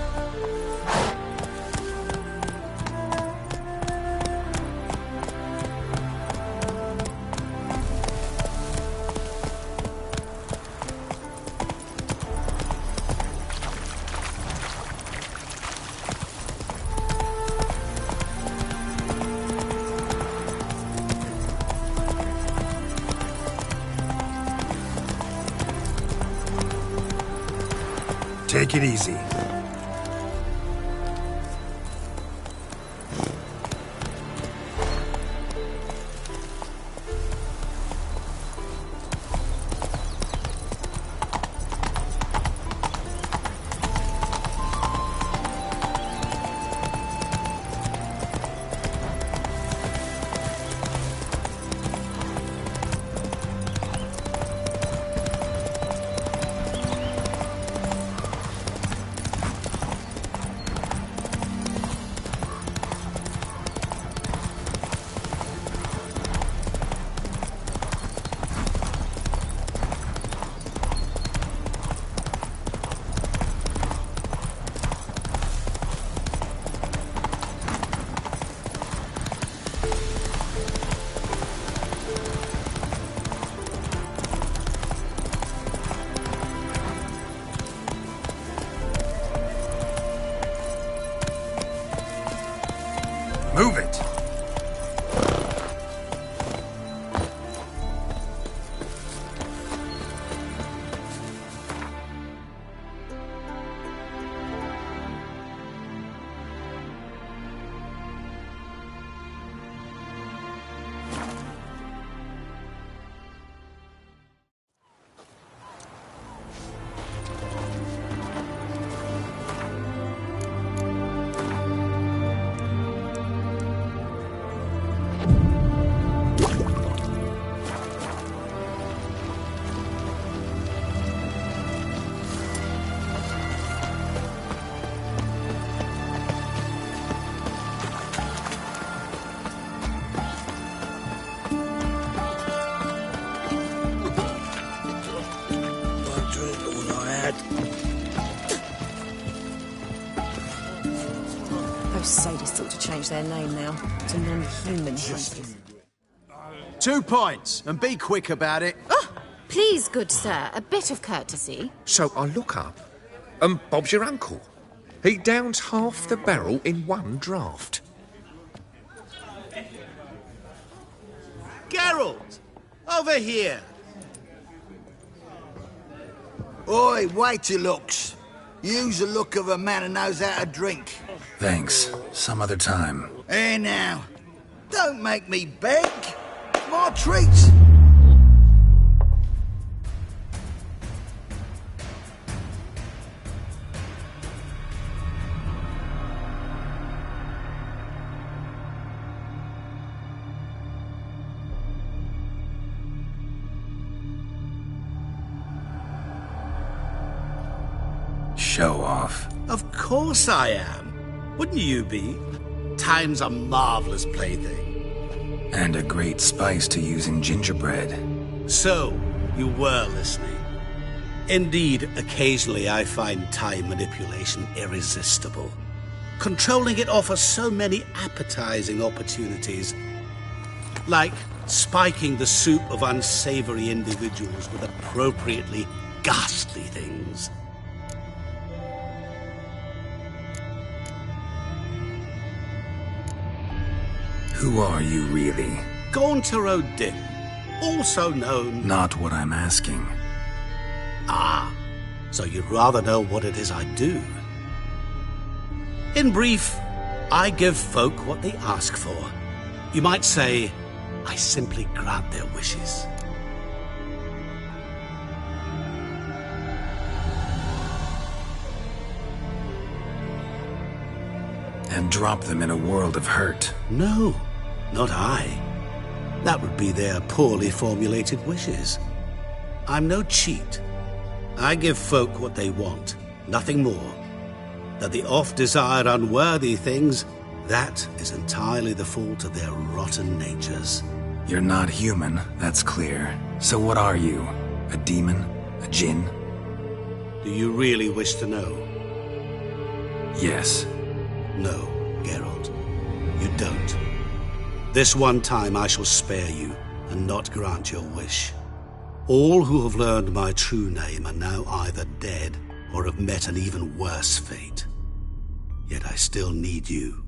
Take it easy. Move it! Those sadists ought to change their name now to non-human hunters. 2 points, and be quick about it. Oh, please, good sir, a bit of courtesy. So I look up, and Bob's your uncle. He downs half the barrel in one draught. Geralt! Over here! Oi, wait your looks. Use the look of a man who knows how to drink. Thanks. Some other time. Here now. Don't make me beg. My treat. Show off. Of course I am. Wouldn't you be? Time's a marvelous plaything. And a great spice to use in gingerbread. So, you were listening. Indeed, occasionally I find time manipulation irresistible. Controlling it offers so many appetizing opportunities. Like spiking the soup of unsavory individuals with appropriately ghastly things. Who are you, really? Gaunter O'Din, also known... Not what I'm asking. Ah, so you'd rather know what it is I do. In brief, I give folk what they ask for. You might say, I simply grant their wishes. And drop them in a world of hurt. No, not I. That would be their poorly formulated wishes. I'm no cheat. I give folk what they want, nothing more. That the oft-desired unworthy things, that is entirely the fault of their rotten natures. You're not human, that's clear. So what are you? A demon? A djinn? Do you really wish to know? Yes. No, Geralt. You don't. This one time I shall spare you and not grant your wish. All who have learned my true name are now either dead or have met an even worse fate. Yet I still need you.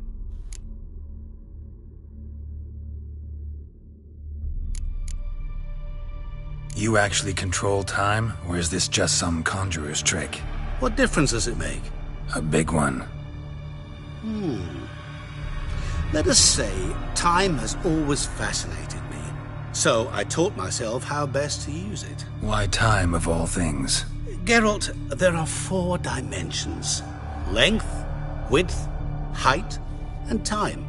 You actually control time, or is this just some conjurer's trick? What difference does it make? A big one. Let us say, time has always fascinated me. So I taught myself how best to use it. Why time, of all things? Geralt, there are 4 dimensions. Length, width, height, and time.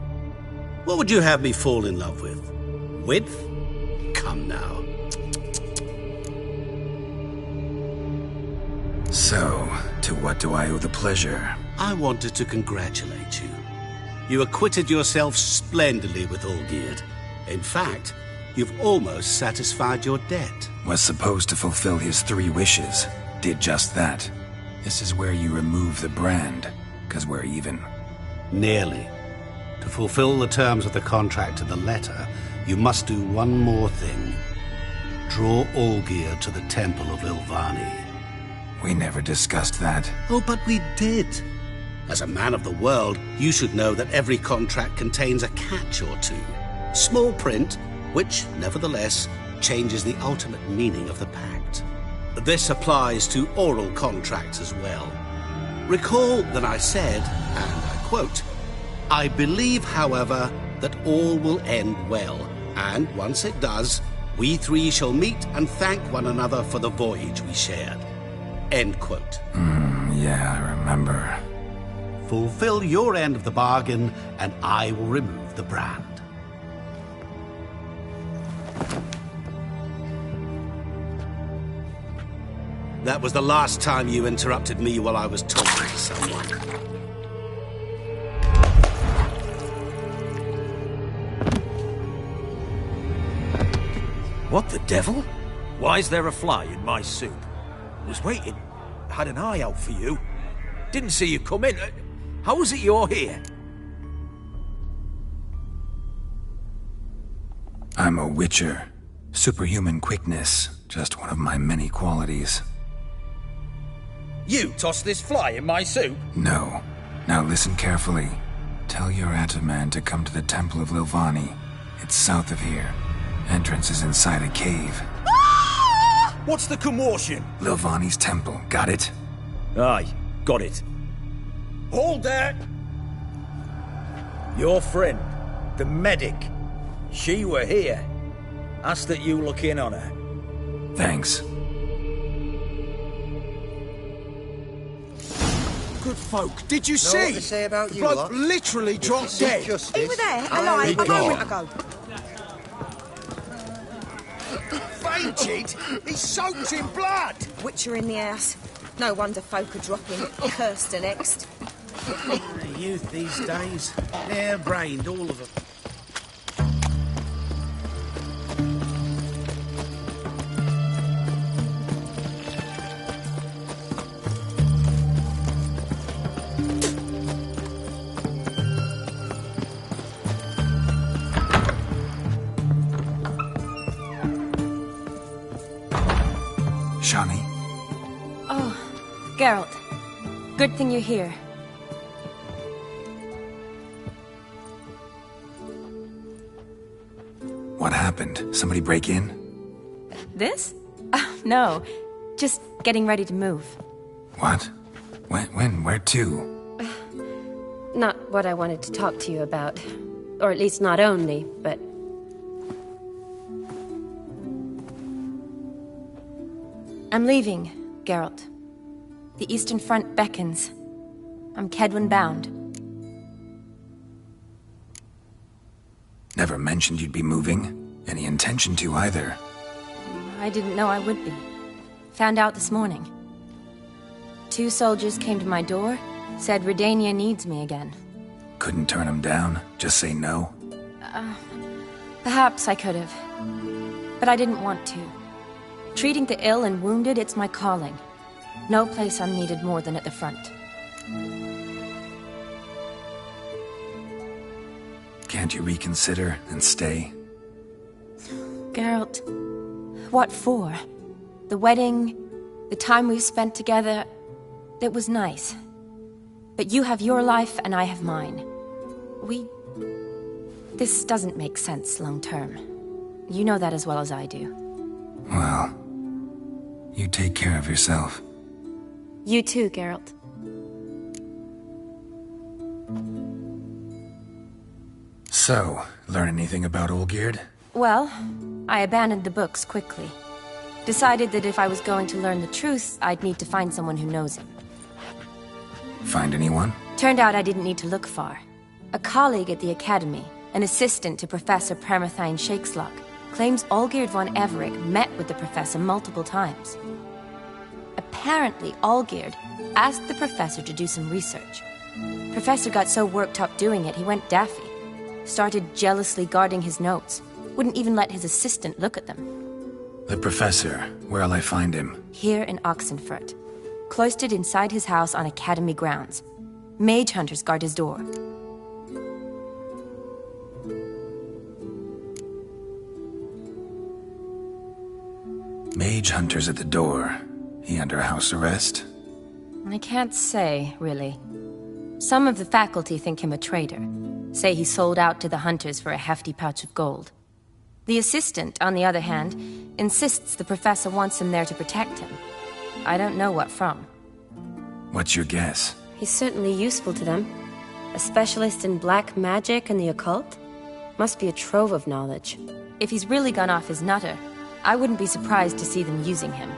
What would you have me fall in love with? Width? Come now. So, to what do I owe the pleasure? I wanted to congratulate you. You acquitted yourself splendidly with Olgierd. In fact, you've almost satisfied your debt. Was supposed to fulfill his 3 wishes. Did just that. This is where you remove the brand, 'cause we're even. Nearly. To fulfill the terms of the contract to the letter, you must do one more thing. Draw Olgierd to the Temple of Ilvani. We never discussed that. Oh, but we did. As a man of the world, you should know that every contract contains a catch or two. Small print, which, nevertheless, changes the ultimate meaning of the pact. This applies to oral contracts as well. Recall that I said, and I quote, "I believe, however, that all will end well, and once it does, we 3 shall meet and thank one another for the voyage we shared." End quote. Yeah, I remember. Fulfill your end of the bargain, and I will remove the brand. That was the last time you interrupted me while I was talking to someone. What the devil? Why is there a fly in my soup? Was waiting. Had an eye out for you. Didn't see you come in. How is it you're here? I'm a witcher. Superhuman quickness. Just one of my many qualities. You tossed this fly in my soup? No. Now listen carefully. Tell your Ataman to come to the Temple of Ilvani. It's south of here. Entrance is inside a cave. What's the commotion? Lilvani's temple. Got it? Aye, got it. Hold there! Your friend, the medic. She were here. Ask that you look in on her. Thanks. Good folk, did you Know see? what they say about the you bloke lot? literally dropped dead. Justice. You were there, I alive, a recall. moment ago. Fainted? He's soaked in blood. Witcher in the house. No wonder folk are dropping. Cursed and next. The youth these days, harebrained, all of them. Shani? Oh, Geralt. Good thing you're here. What happened? Somebody break in? This? No. Just getting ready to move. What? When? Where to? Not what I wanted to talk to you about. Or at least not only, but... I'm leaving, Geralt. The Eastern Front beckons. I'm Kedwin bound. Never mentioned you'd be moving. Any intention to either. I didn't know I would be. Found out this morning. 2 soldiers came to my door, said Redania needs me again. Couldn't turn him down? Just say no? Perhaps I could have. But I didn't want to. Treating the ill and wounded, it's my calling. No place I'm needed more than at the front. Can't you reconsider and stay? Geralt, what for? The wedding, the time we've spent together, it was nice. But you have your life and I have mine. This doesn't make sense long term. You know that as well as I do. Well, you take care of yourself. You too, Geralt. So, learn anything about Olgierd? Well, I abandoned the books quickly. Decided that if I was going to learn the truth, I'd need to find someone who knows him. Find anyone? Turned out I didn't need to look far. A colleague at the Academy, an assistant to Professor Permathine Shakeslock, claims Olgierd von Everec met with the professor multiple times. Apparently, Olgierd asked the professor to do some research. Professor got so worked up doing it, he went daffy. Started jealously guarding his notes. Wouldn't even let his assistant look at them. The professor, where'll I find him? Here in Oxenfurt. Cloistered inside his house on Academy grounds. Mage hunters guard his door. Mage hunters at the door. He under house arrest? I can't say, really. Some of the faculty think him a traitor. Say he sold out to the hunters for a hefty pouch of gold. The assistant, on the other hand, insists the professor wants him there to protect him. I don't know what from. What's your guess? He's certainly useful to them. A specialist in black magic and the occult? Must be a trove of knowledge. If he's really gone off his nutter, I wouldn't be surprised to see them using him.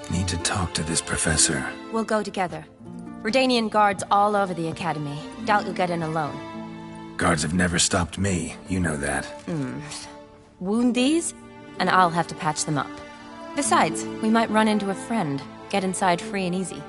Need to talk to this professor. We'll go together. Redanian guards all over the Academy. Doubt you'll get in alone. Guards have never stopped me, you know that. Wound these, and I'll have to patch them up. Besides, we might run into a friend. Get inside free and easy.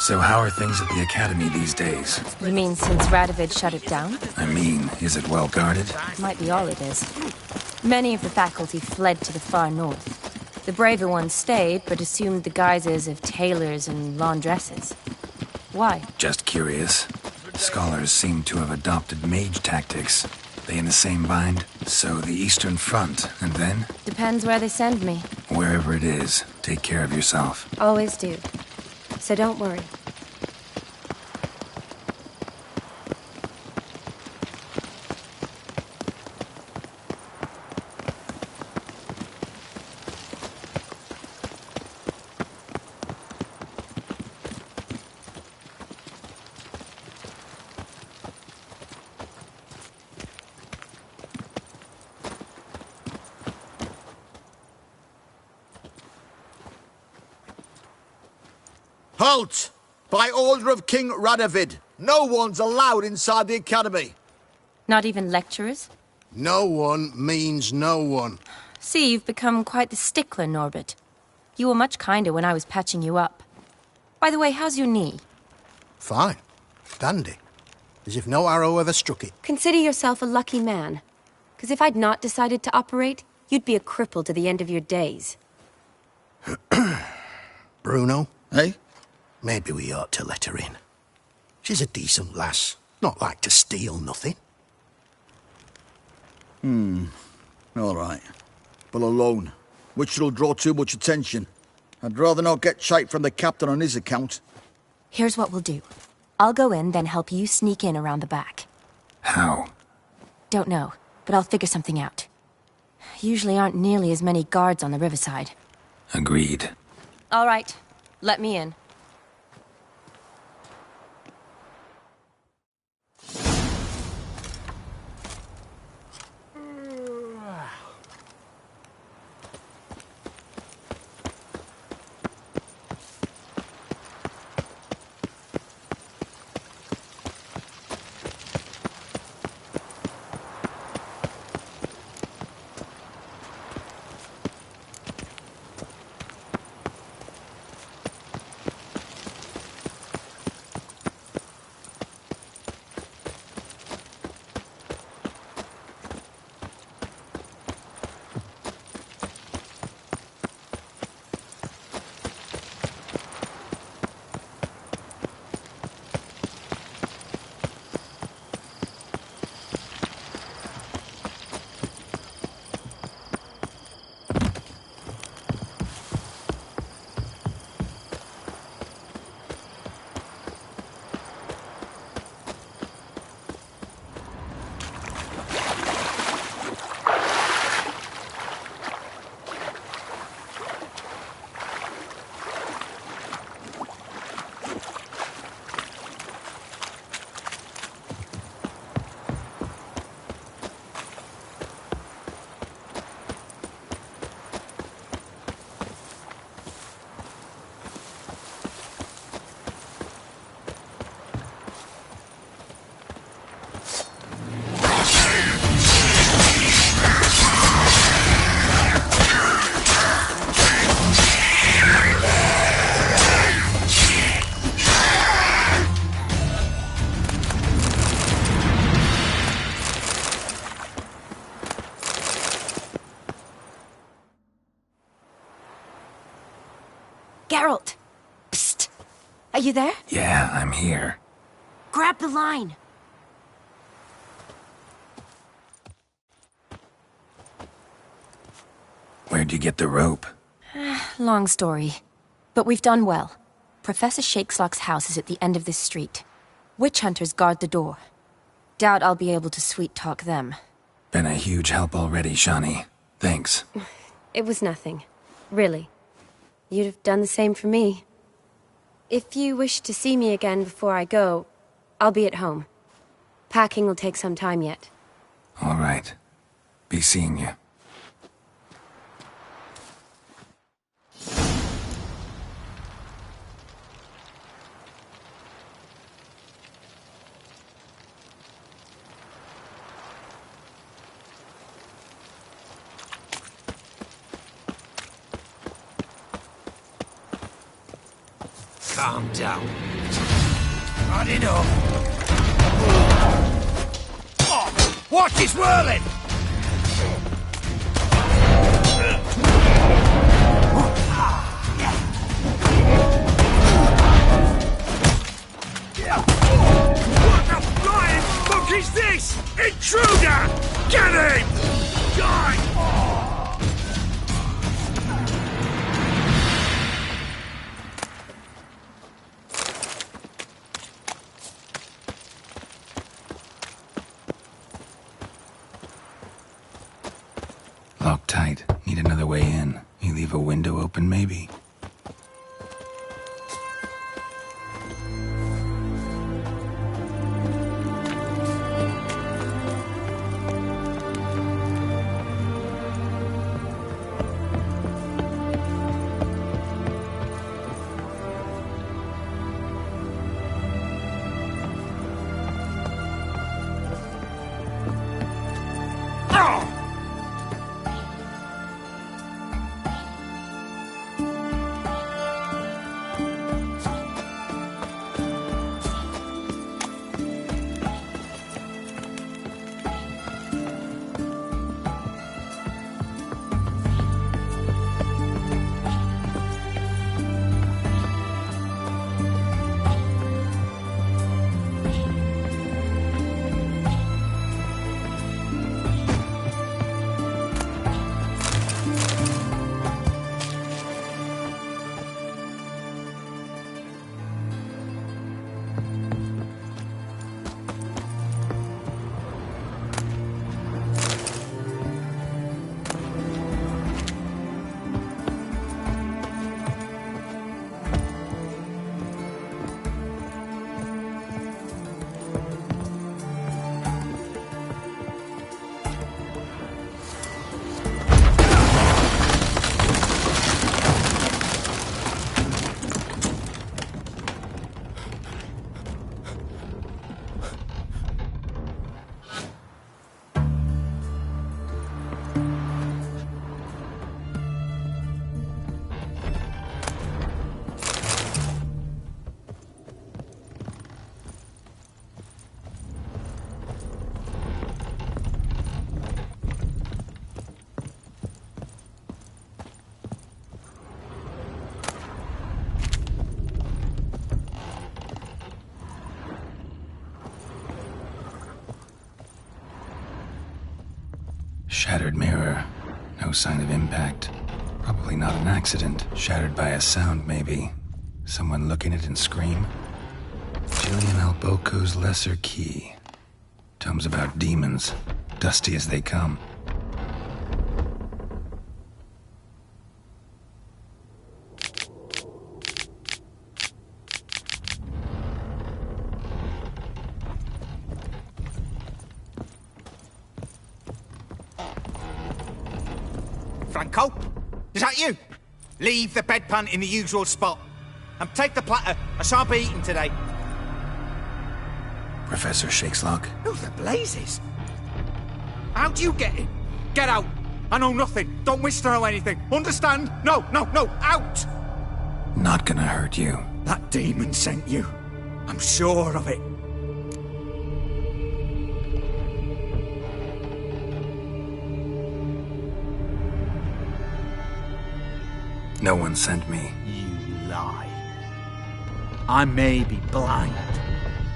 So how are things at the Academy these days? You mean since Radovid shut it down? I mean, is it well guarded? Might be all it is. Many of the faculty fled to the far north. The braver ones stayed, but assumed the guises of tailors and laundresses. Why? Just curious. Scholars seem to have adopted mage tactics. They in the same bind? So the Eastern Front, and then? Depends where they send me. Wherever it is, take care of yourself. Always do. So don't worry. Halt! By order of King Radovid, no one's allowed inside the Academy. Not even lecturers? No one means no one. See, you've become quite the stickler, Norbert. You were much kinder when I was patching you up. By the way, how's your knee? Fine. Dandy. As if no arrow ever struck it. Consider yourself a lucky man. Because if I'd not decided to operate, you'd be a cripple to the end of your days. Bruno? Eh? Maybe we ought to let her in. She's a decent lass. Not like to steal nothing. All right. But alone, which will draw too much attention. I'd rather not get shite from the captain on his account. Here's what we'll do. I'll go in, then help you sneak in around the back. How? Don't know, but I'll figure something out. Usually aren't nearly as many guards on the riverside. Agreed. All right, let me in. Geralt! Psst! Are you there? Yeah, I'm here. Grab the line! Where'd you get the rope? Long story. But we've done well. Professor Shakeslock's house is at the end of this street. Witch hunters guard the door. Doubt I'll be able to sweet-talk them. Been a huge help already, Shani. Thanks. It was nothing. Really. You'd have done the same for me. If you wish to see me again before I go, I'll be at home. Packing will take some time yet. All right. Be seeing you. Calm down. Had enough. Watch his whirling! What the flying fuck is this? Intruder! Get him! Die! Locked tight. Need another way in. You leave a window open, maybe? Shattered mirror. No sign of impact. Probably not an accident. Shattered by a sound, maybe. Someone look in it and scream. Gillian Alboco's Lesser Key. Tomes about demons. Dusty as they come. Franco? Is that you? Leave the bedpan in the usual spot. And take the platter. I shan't be eating today. Professor Shakeslock? Who the blazes? How do you get in? Get out. I know nothing. Don't wish to know anything. Understand? No, no, no. Out! Not gonna hurt you. That demon sent you. I'm sure of it. No one sent me. You lie. I may be blind,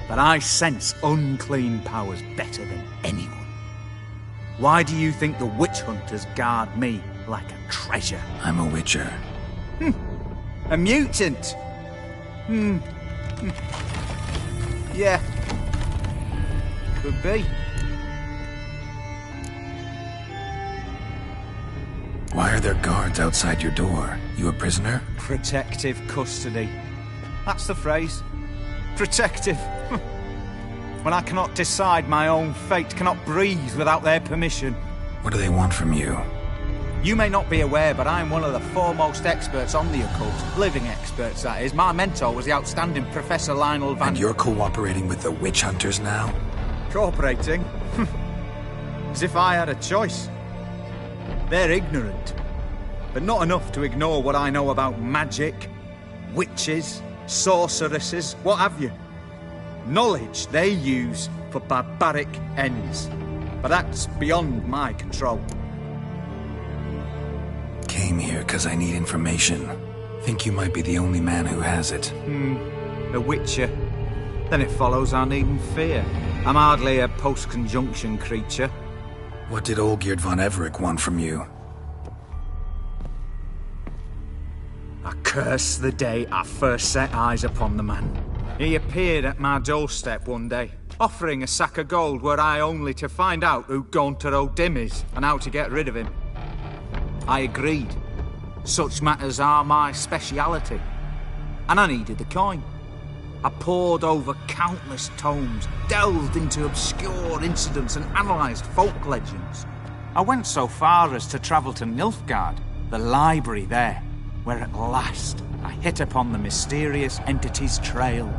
but I sense unclean powers better than anyone. Why do you think the witch hunters guard me like a treasure? I'm a witcher. A mutant? Yeah. Could be. Why are there guards outside your door? You a prisoner? Protective custody. That's the phrase. Protective. When I cannot decide my own fate, cannot breathe without their permission. What do they want from you? You may not be aware, but I'm one of the foremost experts on the occult. Living experts, that is. My mentor was the outstanding Professor Lionel Van... And you're cooperating with the witch hunters now? Cooperating? As if I had a choice. They're ignorant, but not enough to ignore what I know about magic, witches, sorceresses, what have you. Knowledge they use for barbaric ends. But that's beyond my control. Came here because I need information. Think you might be the only man who has it. A witcher. Then it follows I needn't fear. I'm hardly a post-conjunction creature. What did Olgierd von Everec want from you? I curse the day I first set eyes upon the man. He appeared at my doorstep one day, offering a sack of gold were I only to find out who Gaunter O'Dim is and how to get rid of him. I agreed. Such matters are my speciality. And I needed the coin. I pored over countless tomes, delved into obscure incidents and analysed folk legends. I went so far as to travel to Nilfgaard, the library there, where at last I hit upon the mysterious entity's trail.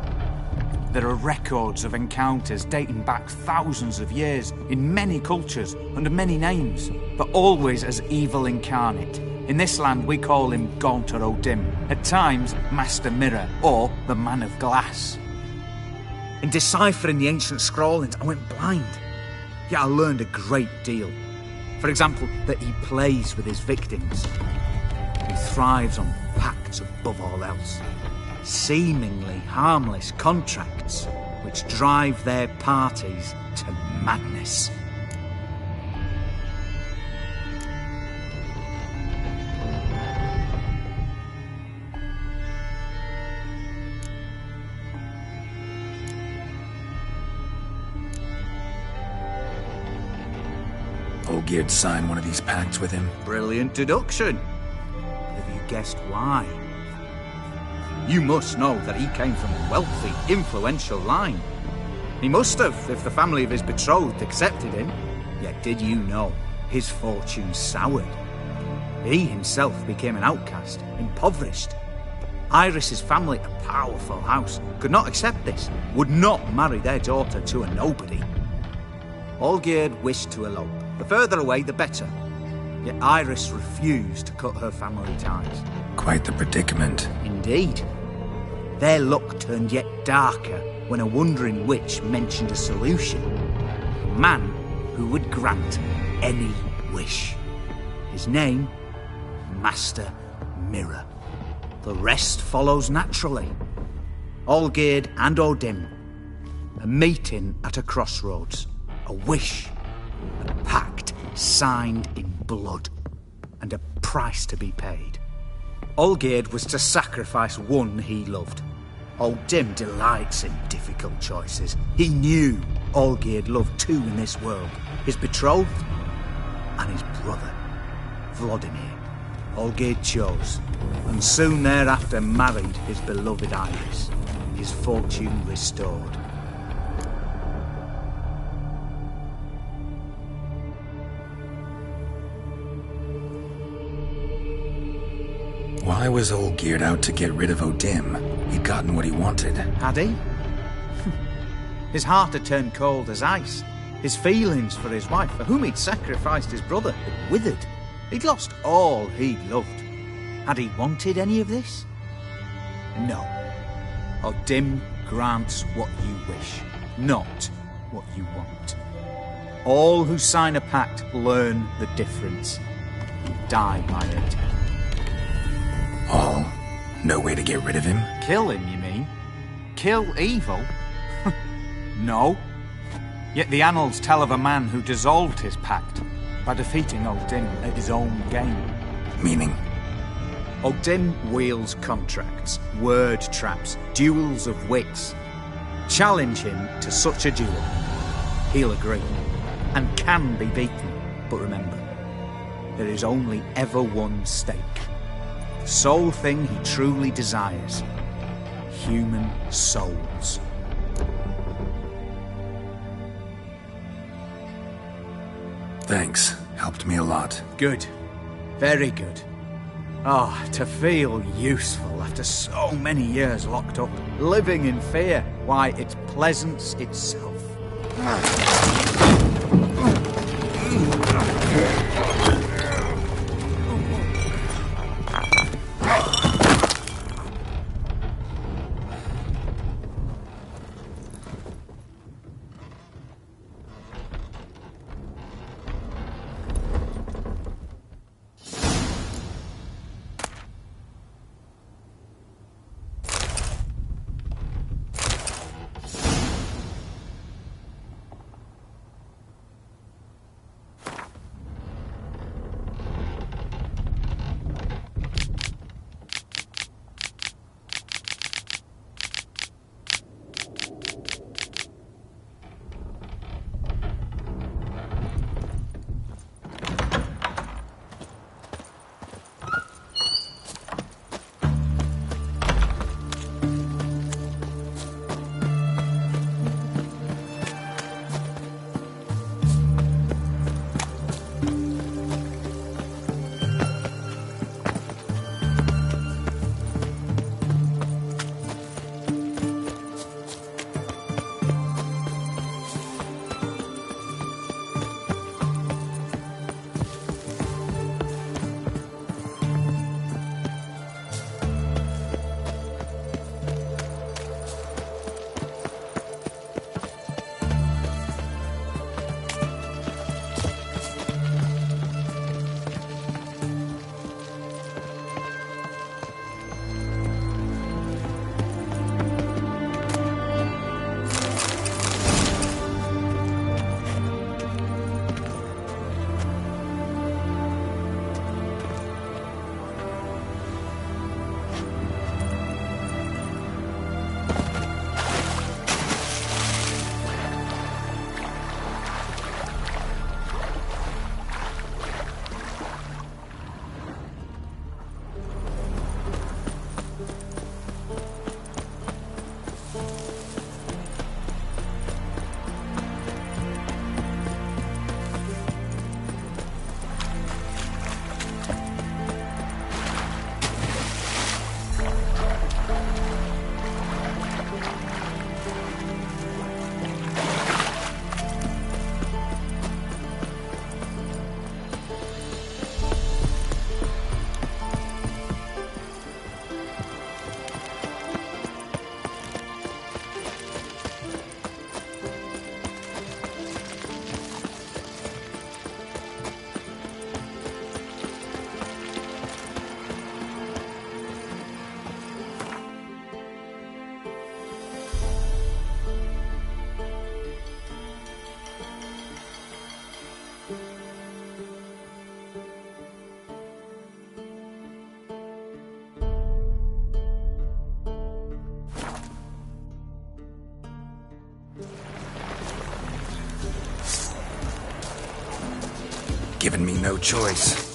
There are records of encounters dating back thousands of years in many cultures under many names, but always as evil incarnate. In this land we call him Gaunter O'Dim, at times Master Mirror or the Man of Glass. In deciphering the ancient scrawlings I went blind, yet I learned a great deal. For example, that he plays with his victims. He thrives on pacts above all else. Seemingly harmless contracts which drive their parties to madness. Olgierd signed one of these pacts with him? Brilliant deduction. Have you guessed why? You must know that he came from a wealthy, influential line. He must have, if the family of his betrothed accepted him. Yet did you know his fortune soured? He himself became an outcast, impoverished. Iris's family, a powerful house, could not accept this, would not marry their daughter to a nobody. Olgierd wished to elope. The further away, the better. Yet Iris refused to cut her family ties. Quite the predicament. Indeed. Their luck turned yet darker when a wandering witch mentioned a solution. A man who would grant any wish. His name, Master Mirror. The rest follows naturally. Olgierd and O'Dim. A meeting at a crossroads. A wish. A pact signed in blood. And a price to be paid. Olgierd was to sacrifice one he loved. O'Dim delights in difficult choices. He knew Olgierd loved two in this world. His betrothed and his brother, Vladimir. Olgierd chose, and soon thereafter married his beloved Iris, his fortune restored. Why was Olgierd out to get rid of O'Dim? He'd gotten what he wanted. Had he? His heart had turned cold as ice. His feelings for his wife, for whom he'd sacrificed his brother, had withered. He'd lost all he'd loved. Had he wanted any of this? No. O'Dim grants what you wish, not what you want. All who sign a pact learn the difference and die by it. All? No way to get rid of him? Kill him, you mean? Kill evil? No. Yet the annals tell of a man who dissolved his pact by defeating O'Dim at his own game. Meaning? O'Dim wields contracts, word traps, duels of wits. Challenge him to such a duel. He'll agree, and can be beaten. But remember, there is only ever one stake. The sole thing he truly desires. Human souls. Thanks. Helped me a lot. Good. Very good. Oh, to feel useful after so many years locked up, living in fear. Why, it's pleasance itself. given me no choice.